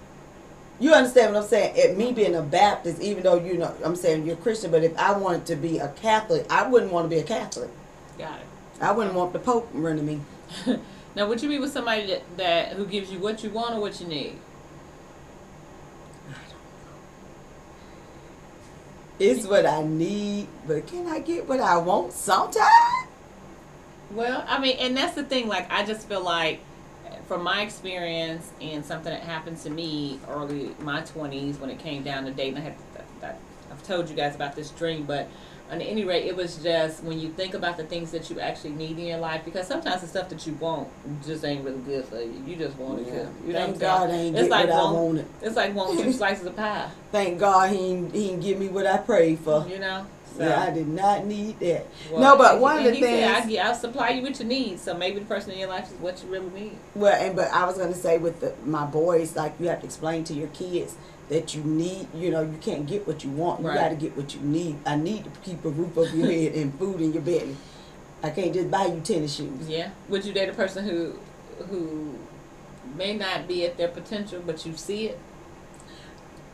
You understand what I'm saying? At me being a Baptist, even though I'm saying you're Christian, but if I wanted to be a Catholic, I wouldn't want to be a Catholic. Got it. I wouldn't want the Pope running me. Now, would you be with somebody that who gives you what you want or what you need? It's what I need, but can I get what I want sometimes? Well, I mean, and that's the thing. Like, I just feel like, from my experience and something that happened to me early my 20s when it came down to dating, I've told you guys about this dream, but at any rate, it was just when you think about the things that you actually need in your life, because sometimes the stuff that you want just ain't really good for you. You just want it good. You know Thank what God I'm I saying? ain't It's get like what I wanted. It's like wanting 2 slices of pie. Thank God he ain't give me what I prayed for. You know. So, Yeah, I did not need that. well, No, but one of the he said, things. I'll supply you with your needs. So maybe the person in your life is what you really need. But I was gonna say with my boys, like you have to explain to your kids that you need, you can't get what you want. You Right. got to get what you need. I need to keep a roof over your head and food in your belly. I can't just buy you tennis shoes. Yeah. Would you date a person who may not be at their potential, but you see it?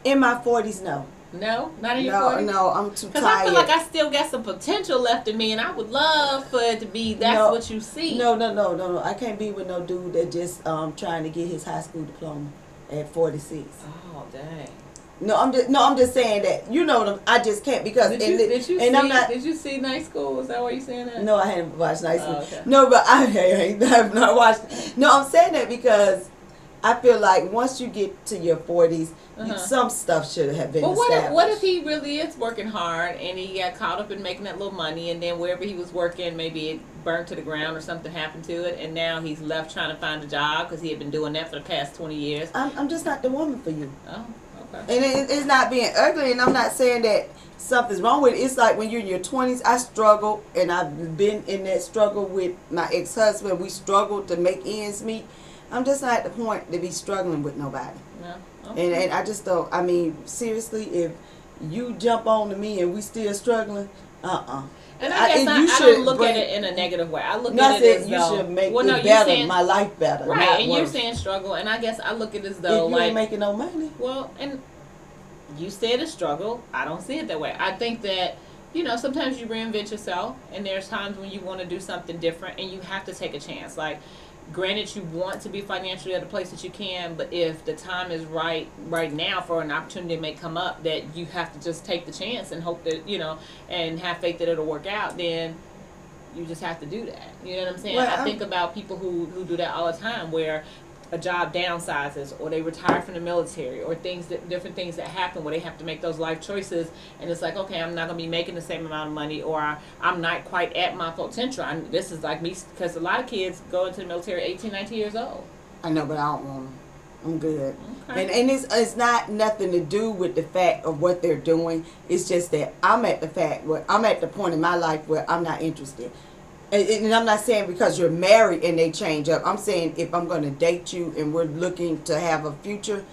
In my 40s, no. No, not in your No, 40s? no, I'm too Because tired. I feel like I still got some potential left in me, and I would love for it to be that's No, what you see. No. I can't be with no dude that just trying to get his high school diploma at 46. Oh, dang. I'm just saying that I just can't because Did you see Night School? Is that why you saying that? No, I haven't watched Night School. Oh, okay. No, but I have not watched. No, I'm saying that because I feel like once you get to your 40s, some stuff should have been established. What if he really is working hard and he got caught up in making that little money, and then wherever he was working, maybe it burnt to the ground or something happened to it, and now he's left trying to find a job because he had been doing that for the past 20 years? I'm just not the woman for you. Oh, okay. And it's not being ugly, and I'm not saying that something's wrong with it. It's like when you're in your 20s, I struggle, and I've been in that struggle with my ex-husband. We struggled to make ends meet. I'm just not at the point to be struggling with nobody. Yeah. Okay. And I just don't, I mean, seriously, if you jump on to me and we still struggling, And I guess I don't look at it in a negative way. I look at it as you though should make well, no, it better, saying, my life better. right, not and worse. you're saying struggle, and I guess I look at it as though if you like ain't making no money. well, and you said a struggle. I don't see it that way. I think that sometimes you reinvent yourself, and there's times when you want to do something different, and you have to take a chance. Like, granted, you want to be financially at a place that you can, but if the time is right now for an opportunity that may come up, that you have to just take the chance and hope that and have faith that it'll work out, then you just have to do that. You know what I'm saying? Well, I think about people who do that all the time, where a job downsizes, or they retire from the military, or different things that happen where they have to make those life choices, and it's like, okay, I'm not going to be making the same amount of money, or I'm not quite at my potential. This is like me, because a lot of kids go into the military 18, 19 years old. I know, but I don't want them. I'm good. Okay. And it's not nothing to do with the fact of what they're doing. It's just that I'm at the point in my life where I'm not interested. And I'm not saying because you're married and they change up. I'm saying if I'm going to date you and we're looking to have a future,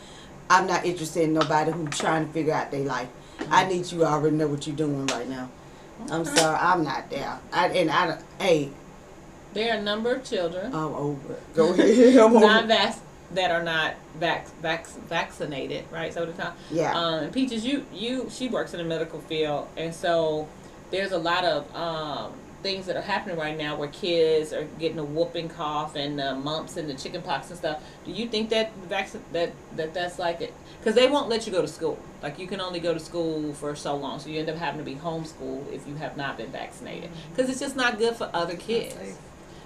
I'm not interested in nobody who's trying to figure out their life. I need you to already know what you're doing right now. I'm sorry, I'm not there. There are a number of children I'm over it. Go ahead. I'm over it. that are not vaccinated, right? So the time, Yeah. Peaches, she works in the medical field, and so there's a lot of things that are happening right now where kids are getting a whooping cough and mumps and the chicken pox and stuff. Do you think that that's like it? Because they won't let you go to school. Like, you can only go to school for so long, so you end up having to be homeschooled if you have not been vaccinated. Because it's just not good for other kids.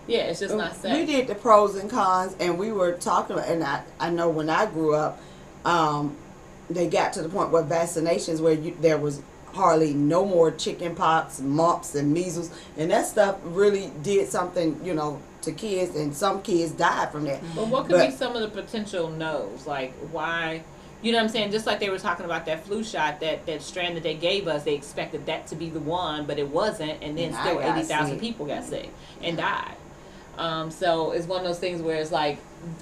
Yeah, it's just not safe. We did the pros and cons, and we were talking about, and I know when I grew up, they got to the point where vaccinations where there was hardly no more chicken pox, mumps, and measles, and that stuff really did something, to kids, and some kids died from that. But what could be some of the potential no's? Like, why? You know what I'm saying? Just like they were talking about that flu shot, that strand that they gave us, they expected that to be the one, but it wasn't, and then still 80,000 people got sick and died. So it's one of those things where it's like,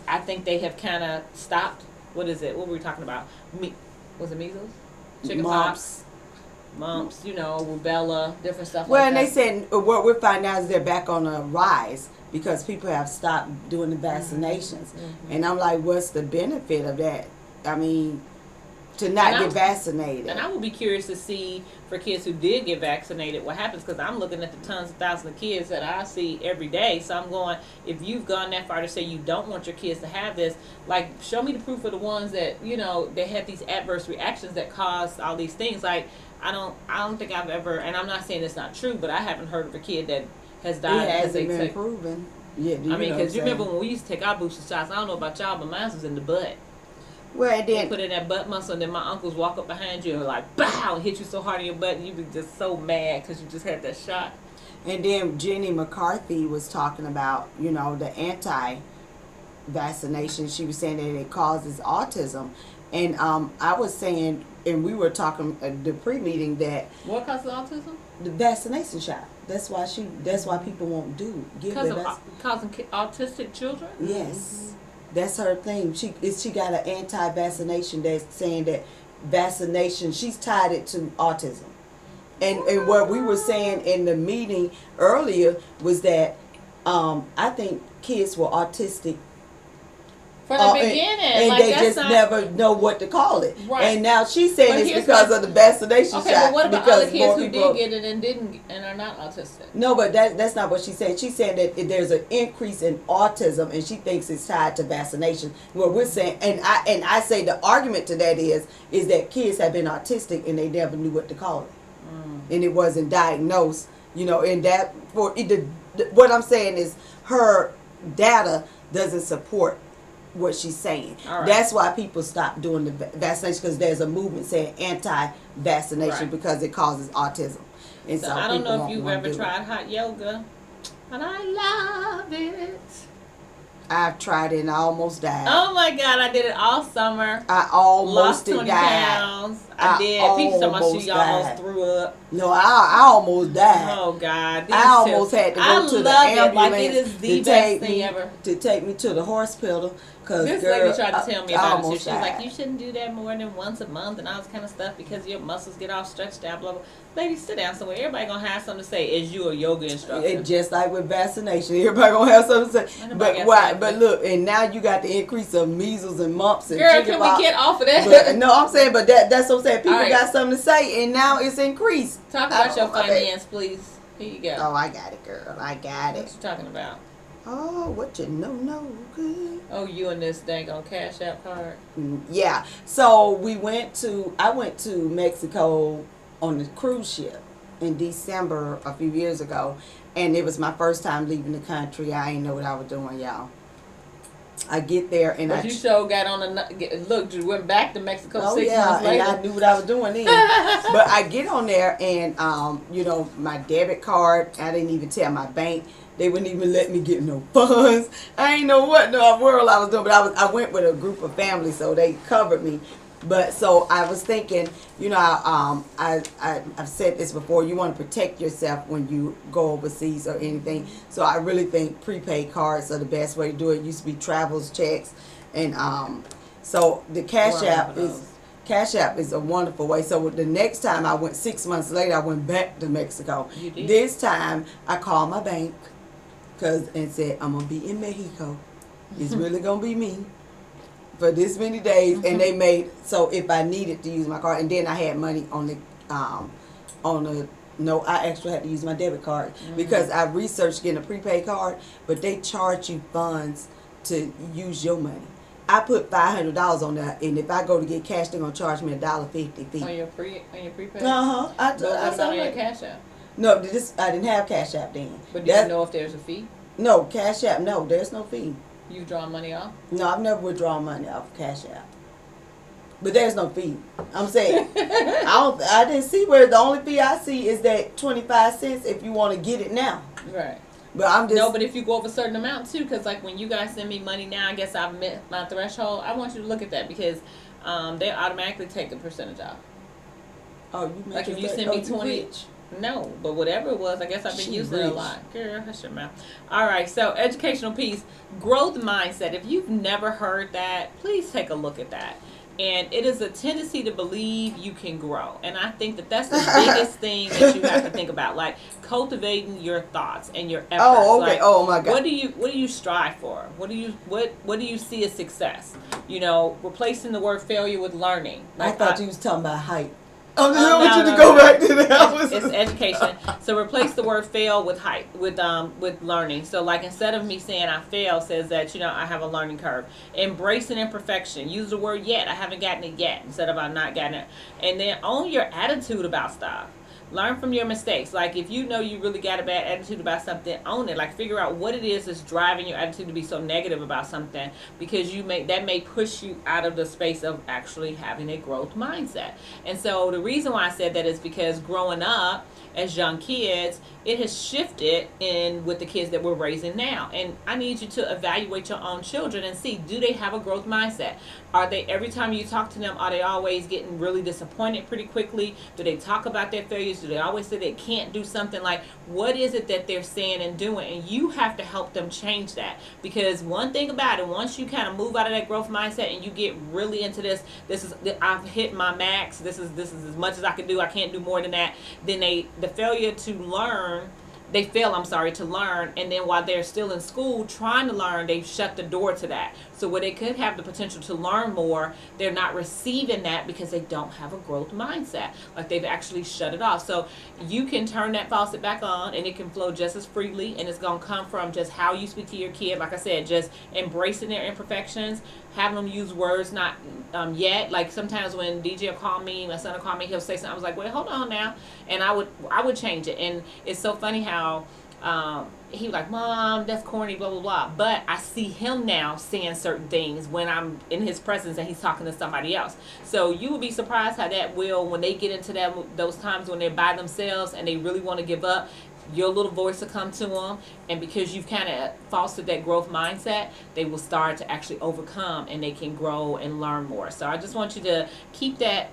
I think they have kind of stopped. What is it? What were we talking about? Was it measles? Chicken pox? Mumps, rubella, different stuff Well, like and that. they said what we're finding out is they're back on a rise because people have stopped doing the vaccinations. Mm-hmm. And I'm like, what's the benefit of that? I mean, to not get vaccinated. And I would be curious to see, for kids who did get vaccinated, what happens, because I'm looking at the tons of thousands of kids that I see every day. So I'm going, if you've gone that far to say you don't want your kids to have this, like, show me the proof of the ones that, they had these adverse reactions that caused all these things. Like, I don't think I've ever, and I'm not saying it's not true, but I haven't heard of a kid that has died because they been took. proven. Yeah, I mean, because you remember when we used to take our booster shots, I don't know about y'all, but mine was in the butt. Well, They then put in that butt muscle, and then my uncles walk up behind you and like, bow, and hit you so hard in your butt, and you be just so mad because you just had that shot. And then Jenny McCarthy was talking about, the anti-vaccination. She was saying that it causes autism. And I was saying, and we were talking at the pre-meeting that What causes autism? the vaccination shot. That's why people won't give Because it. of causing autistic children? Yes. That's her thing. She got an anti-vaccination that's saying that vaccination, she's tied it to autism. And what we were saying in the meeting earlier was that I think kids with autistic From the beginning, and like, they that's just not- never know what to call it. Right. And now she's saying But it's here's because my- of the vaccination Okay, shot. but what about because other kids more who people- did get it and didn't and are not autistic? No, but that's not what she said. She said that there's an increase in autism, and she thinks it's tied to vaccination. What we're saying, and I say the argument to that is that kids have been autistic and they never knew what to call it, and it wasn't diagnosed. You know, and that what I'm saying is her data doesn't support what she's saying. All right. That's why people stop doing the vaccination, because there's a movement saying anti-vaccination Right. because it causes autism. And So I don't people know if won't you've wanna ever do it. tried hot yoga, but I love it. I've tried it and I almost died. Oh my God, I did it all summer. I almost Lost died. 20 pounds. I did. People talking about almost she almost died. threw up. No, I almost died. Oh God. These I almost two- had to I go to the love ambulance it. Like it is the to best take thing me ever. to take me to the hospital. Cause This girl, lady tried to tell me I about it too. almost She was like, died. you shouldn't do that more than once a month and all this kind of stuff because your muscles get all stretched out, blah, blah. Lady, sit down somewhere. Everybody gonna have something to say. Is you a yoga instructor? It just like with vaccination, everybody gonna have something to say. Ain't nobody But got why? time But for- look, and now you got the increase of measles and mumps and Girl, can chickenpox. we get off of that? But, no, I'm saying, but that's what I'm saying. People All right. got something to say, and now it's increased. Talk I about your don't- okay. finance, please. Here you go. Oh, I got it, girl. I got What it. you talking about? Oh, what you know, good. Oh, you and this dang on Cash App card. Yeah. So I went to Mexico on the cruise ship in December a few years ago, and it was my first time leaving the country. I ain't know what I was doing, y'all. I get there and But you sure got on look, you went back to Mexico oh 6 yeah, months and later. I knew what I was doing then. But I get on there and you know, my debit card, I didn't even tell my bank. They wouldn't even let me get no funds. I ain't know what in the world I was doing, but I went with a group of family, so they covered me. But so I was thinking, you know, I've said this before. You want to protect yourself when you go overseas or anything. So I really think prepaid cards are the best way to do it. Used to be travels checks, and so the Cash Well, App those. is. Cash App is a wonderful way. So the next time I went 6 months later, I went back to Mexico. You did? This time I called my bank and said, I'm going to be in Mexico. It's really going to be me for this many days. And they made, so if I needed to use my card, and then I had money on the, no, I actually had to use my debit card because I researched getting a prepaid card, but they charge you funds to use your money. I put $500 on that, and if I go to get cash, they're gonna charge me $1.50 fee. on your prepaid? Uh huh. But what about on your Cash App? No, I didn't have Cash App then. But do you know if there's a fee? No, Cash App. No, there's no fee. You draw money off? No, I've never withdrawn money off of Cash App. But there's no fee. I'm saying I didn't see where the only fee I see is that 25 cents if you want to get it now. Right. But I'm just No, but if you go over a certain amount too, because like when you guys send me money now, I guess I've met my threshold. I want you to look at that because they automatically take a percentage off. oh, you Like if making you that- send oh, me you 20, rich. no, but whatever it was, I guess I've been She using it a rich. lot. Girl, hush your mouth. All right, so educational piece, growth mindset. If you've never heard that, please take a look at that. And it is a tendency to believe you can grow. And I think that that's the biggest thing that you have to think about, like cultivating your thoughts and your efforts. Oh, okay. Like, Oh my God. what do you strive for? What do you see as success? You know, replacing the word failure with learning. I Like, thought you was talking about height. I just Oh, want no, you to no, go no. back to that. It's education. So replace the word fail with height, with learning. So like instead of me saying I fail, says that, you know, I have a learning curve. Embracing imperfection. Use the word yet. I haven't gotten it yet instead of I'm not getting it. And then own your attitude about stuff. Learn from your mistakes. Like if you know you really got a bad attitude about something, own it. Like figure out what it is that's driving your attitude to be so negative about something, because that may push you out of the space of actually having a growth mindset. And so the reason why I said that is because growing up as young kids, it has shifted in with the kids that we're raising now. And I need you to evaluate your own children and see, do they have a growth mindset? Are they, every time you talk to them, are they always getting really disappointed pretty quickly? Do they talk about their failures? Do they always say they can't do something? Like, what is it that they're saying and doing? And you have to help them change that. Because one thing about it, once you kind of move out of that growth mindset and you get really into this is, I've hit my max, this is as much as I can do, I can't do more than that, then the failure to learn they fail, to learn, and then while they're still in school trying to learn, they've shut the door to that. So where they could have the potential to learn more, they're not receiving that because they don't have a growth mindset. Like they've actually shut it off. So you can turn that faucet back on and it can flow just as freely, and it's going to come from just how you speak to your kid. Like I said, just embracing their imperfections, having them use words not yet. Like sometimes when DJ will call me, my son will call me, he'll say something, I was like, wait, hold on now. And I would change it. And it's so funny how he was like, Mom, that's corny, blah, blah, blah. But I see him now saying certain things when I'm in his presence and he's talking to somebody else. So you would be surprised how that will, when they get into those times when they're by themselves and they really want to give up, your little voice will come to them. And because you've kind of fostered that growth mindset, they will start to actually overcome and they can grow and learn more. So I just want you to keep that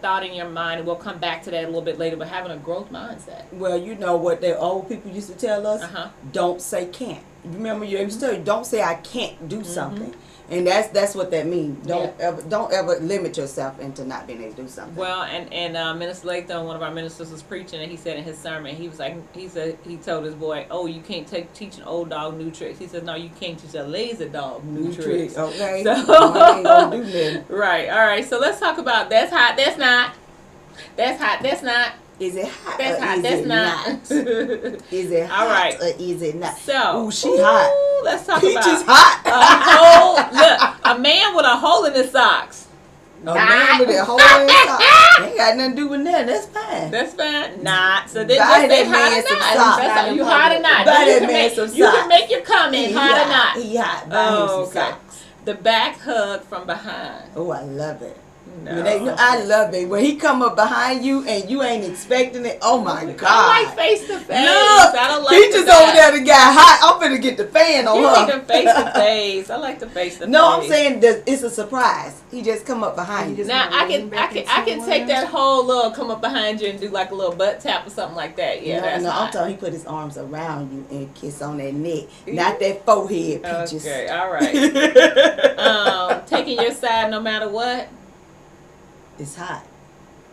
thought in your mind, and we'll come back to that a little bit later, but having a growth mindset. Well, you know what the old people used to tell us? Don't say can't. Remember, you used to tell you, don't say I can't do something. And that's what that means. Don't ever limit yourself into not being able to do something. Well, and Minister Latham, one of our ministers, was preaching, and he said in his sermon, he told his boy, oh, you can't teach an old dog new tricks. He said, no, you can't teach a lazy dog new tricks. Okay. So I ain't gonna do that. Right. All right. So let's talk about that's hot. That's not. That's hot. That's not. Is it hot? That's or hot. Is That's it not. Is it hot? All right. Or is it not? So, ooh, she hot. Let's talk Peach about is hot. a man with a hole in his socks. A man with a hole in his socks. Ain't got nothing to do with that. That's fine. That's fine. Not. So then Buy just say that hot man or some not. socks. That's you hot or not. Buy You that can man make- some You can socks. make your comment, He hot or not. He hot. Buy him some Okay. socks. The back hug from behind. Oh, I love it. No. I love it. When he come up behind you and you ain't expecting it, oh my God. I like face to face. Look, I don't like Peaches over there that got hot. I'm finna get the fan on You her. need the face to face. I like the face to face. No, I'm saying that it's a surprise. He just come up behind you. Now I can take that whole little come up behind you and do like a little butt tap or something like that. Yeah, that's I'm hot. talking. He put his arms around you and kiss on that neck, not that forehead, Peaches. Okay, all right. Taking your side no matter what. It's hot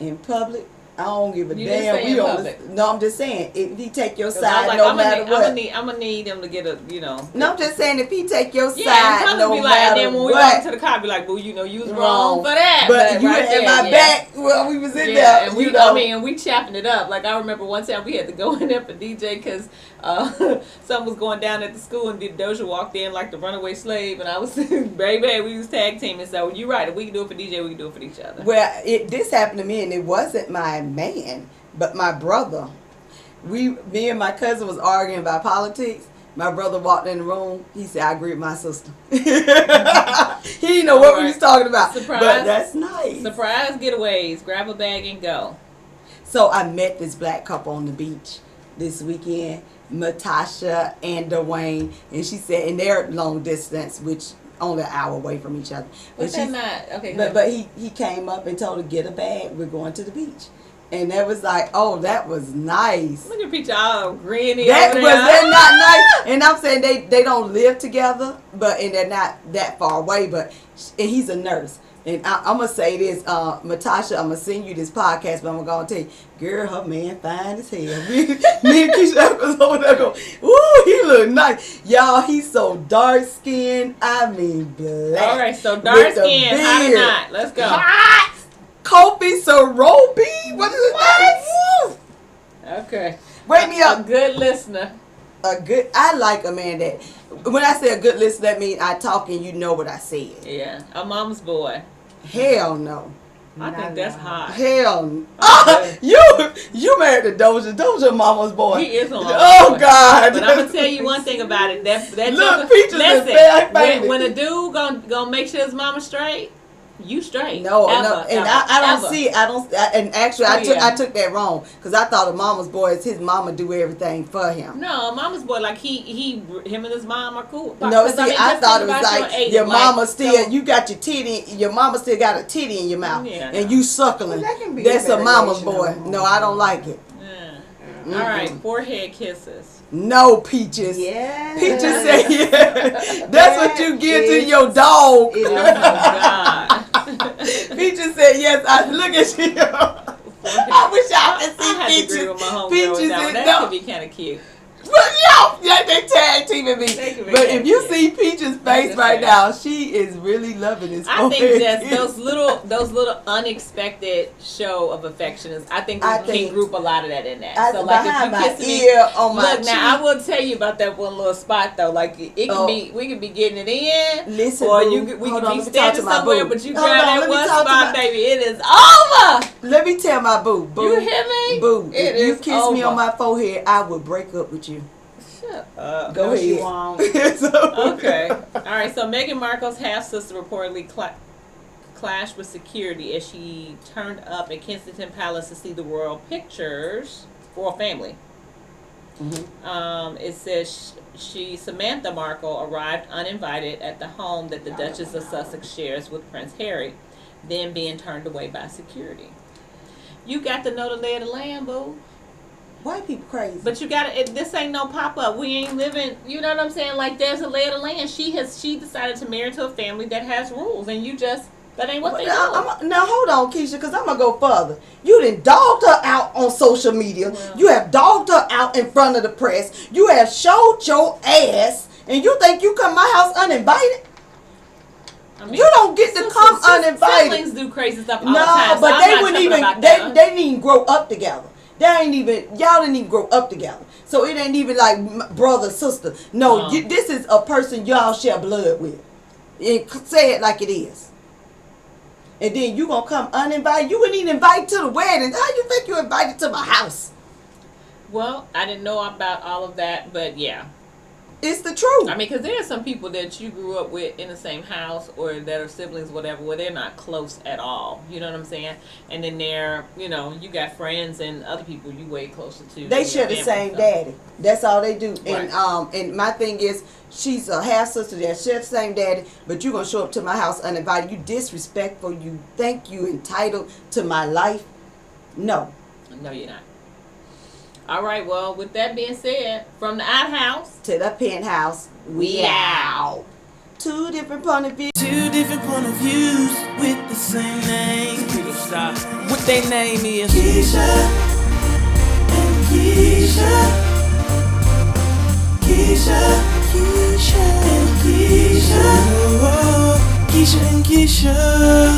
in public. I don't give a You didn't damn. say in public. No, I'm just saying if he take your 'Cause I was side like, no I'm matter what. I'm gonna need him to get a, No, I'm just saying if he take your Yeah, side and no be like, and matter then when we what. walk to the car, be like, well, you know, you was wrong for that. But you right had there, my yeah. back when we was in Yeah, there. and we, you know. I mean, and we chopping it up. Like I remember one time we had to go in there for DJ because something was going down at the school, and Doja walked in like the runaway slave, and I was baby, we was tag teaming. So you're right. If we can do it for DJ, we can do it for each other. Well, this happened to me, and it wasn't my man, but my brother. Me and my cousin was arguing about politics. My brother walked in the room. He said, "I agree with my sister." He didn't know what we was talking about. Surprise. But that's nice. Surprise getaways. Grab a bag and go. So I met this black couple on the beach this weekend, Natasha and Dwayne, and she said, and they're long distance, which only an hour away from each other. What's that not? Okay. But he came up and told her, get a bag, we're going to the beach. And that was like, oh, that was nice. Look at picture all grinny. That over was there. that not nice. And I'm saying they don't live together, and they're not that far away. But and he's a nurse. And I'm gonna say this, Natasha, I'm gonna send you this podcast, but I'm gonna tell you, girl, her man fine as hell. Me and Keisha was over there going, ooh, he look nice, y'all. He's so dark skinned. I mean, black. All right, so dark with the skin, hot or beard. not? Let's go. Hot. Kobe Sarobi? What is his name? Okay. Wake me up. A good listener. I like a man that, when I say a good listener, that means I talk and you know what I said. Yeah, a mom's boy. Hell no. I think that's hot. Hell no. Okay. You married to Doja mama's boy. He is a mama's Oh boy. God. But I'm gonna tell you one thing about it. That Look, Peaches is bad, baby. when a dude gonna make sure his mama straight, you straight. No, Ever, and ever, I don't ever. see it. And actually, Oh, I took that wrong because I thought a mama's boy is his mama do everything for him. No, a mama's boy, like him and his mom are cool. No, Because, see, mean, I just thought it think was about like age, your mama like, still, so- you got your titty, your mama still got a titty in your mouth, Yeah, and no. you suckling. Well, that can be That's a a mama's variation boy. of a No, I don't like it. Yeah. All right, forehead kisses. No, Peaches. Yeah. Peaches said, yeah. That's what you give to It your dog. is. Oh my God. Peaches said, yes, I look at you. I wish y'all could I had to see agree Peaches. with my homegirl with Peaches that one. said, That no. could be kind of cute. Yeah, they tag teaming me. But if you see Peach's face right now, she is really loving this. I think just those little unexpected show of affection is. I think we can group a lot of that in that. So like if you kiss me, on my look now, I will tell you about that one little spot though. Like it can be, we can be getting it in. Listen, or boo, we can be standing my somewhere, boo. but you Hold grab on, that let me one talk to spot, my- baby. It is over. Let me tell my boo. Boo, You hear me? Boo, It if you is kiss me on over. my forehead, I would break up with you. Shut up. Go No, ahead. she won't. Okay. All right. So Meghan Markle's half sister reportedly clashed with security as she turned up at Kensington Palace to see the royal family. Mm-hmm. It says Samantha Markle arrived uninvited at the home that the Duchess of Sussex shares with Prince Harry, then being turned away by security. You got to know the lay of the land, boo. White people crazy. But you gotta. This ain't no pop up. We ain't living. You know what I'm saying? Like there's a lay of the land. She decided to marry to a family that has rules, and you just that ain't what they do. Now hold on, Keisha, because I'm gonna go further. You done dogged her out on social media. Well. You have dogged her out in front of the press. You have showed your ass, and you think you come to my house uninvited? I mean, You don't get to come uninvited. Siblings do crazy stuff all the No, time. but so they I'm not wouldn't tripping even. about that. They didn't even grow up together. Y'all didn't even grow up together. So it ain't even like brother, sister. No, this is a person y'all share blood with. And say it like it is. And then you gonna come uninvited. You wouldn't even invite to the wedding. How you think you invited to my house? Well, I didn't know about all of that, but yeah. It's the truth. I mean, because there are some people that you grew up with in the same house or that are siblings, whatever, where they're not close at all. You know what I'm saying? And then you got friends and other people you way closer to. They share the same daddy. That's all they do. Right. And my thing is, she's a half sister that share the same daddy, but you gonna show up to my house uninvited. You disrespectful. You think you entitled to my life? No. No, you're not. All right. Well, with that being said, from the outhouse To the penthouse, we out. Two different point of views. Two different point of views with the same name. People stop. What their name is? Keisha and Keisha. Keisha and Keisha. Oh, Keisha and Keisha.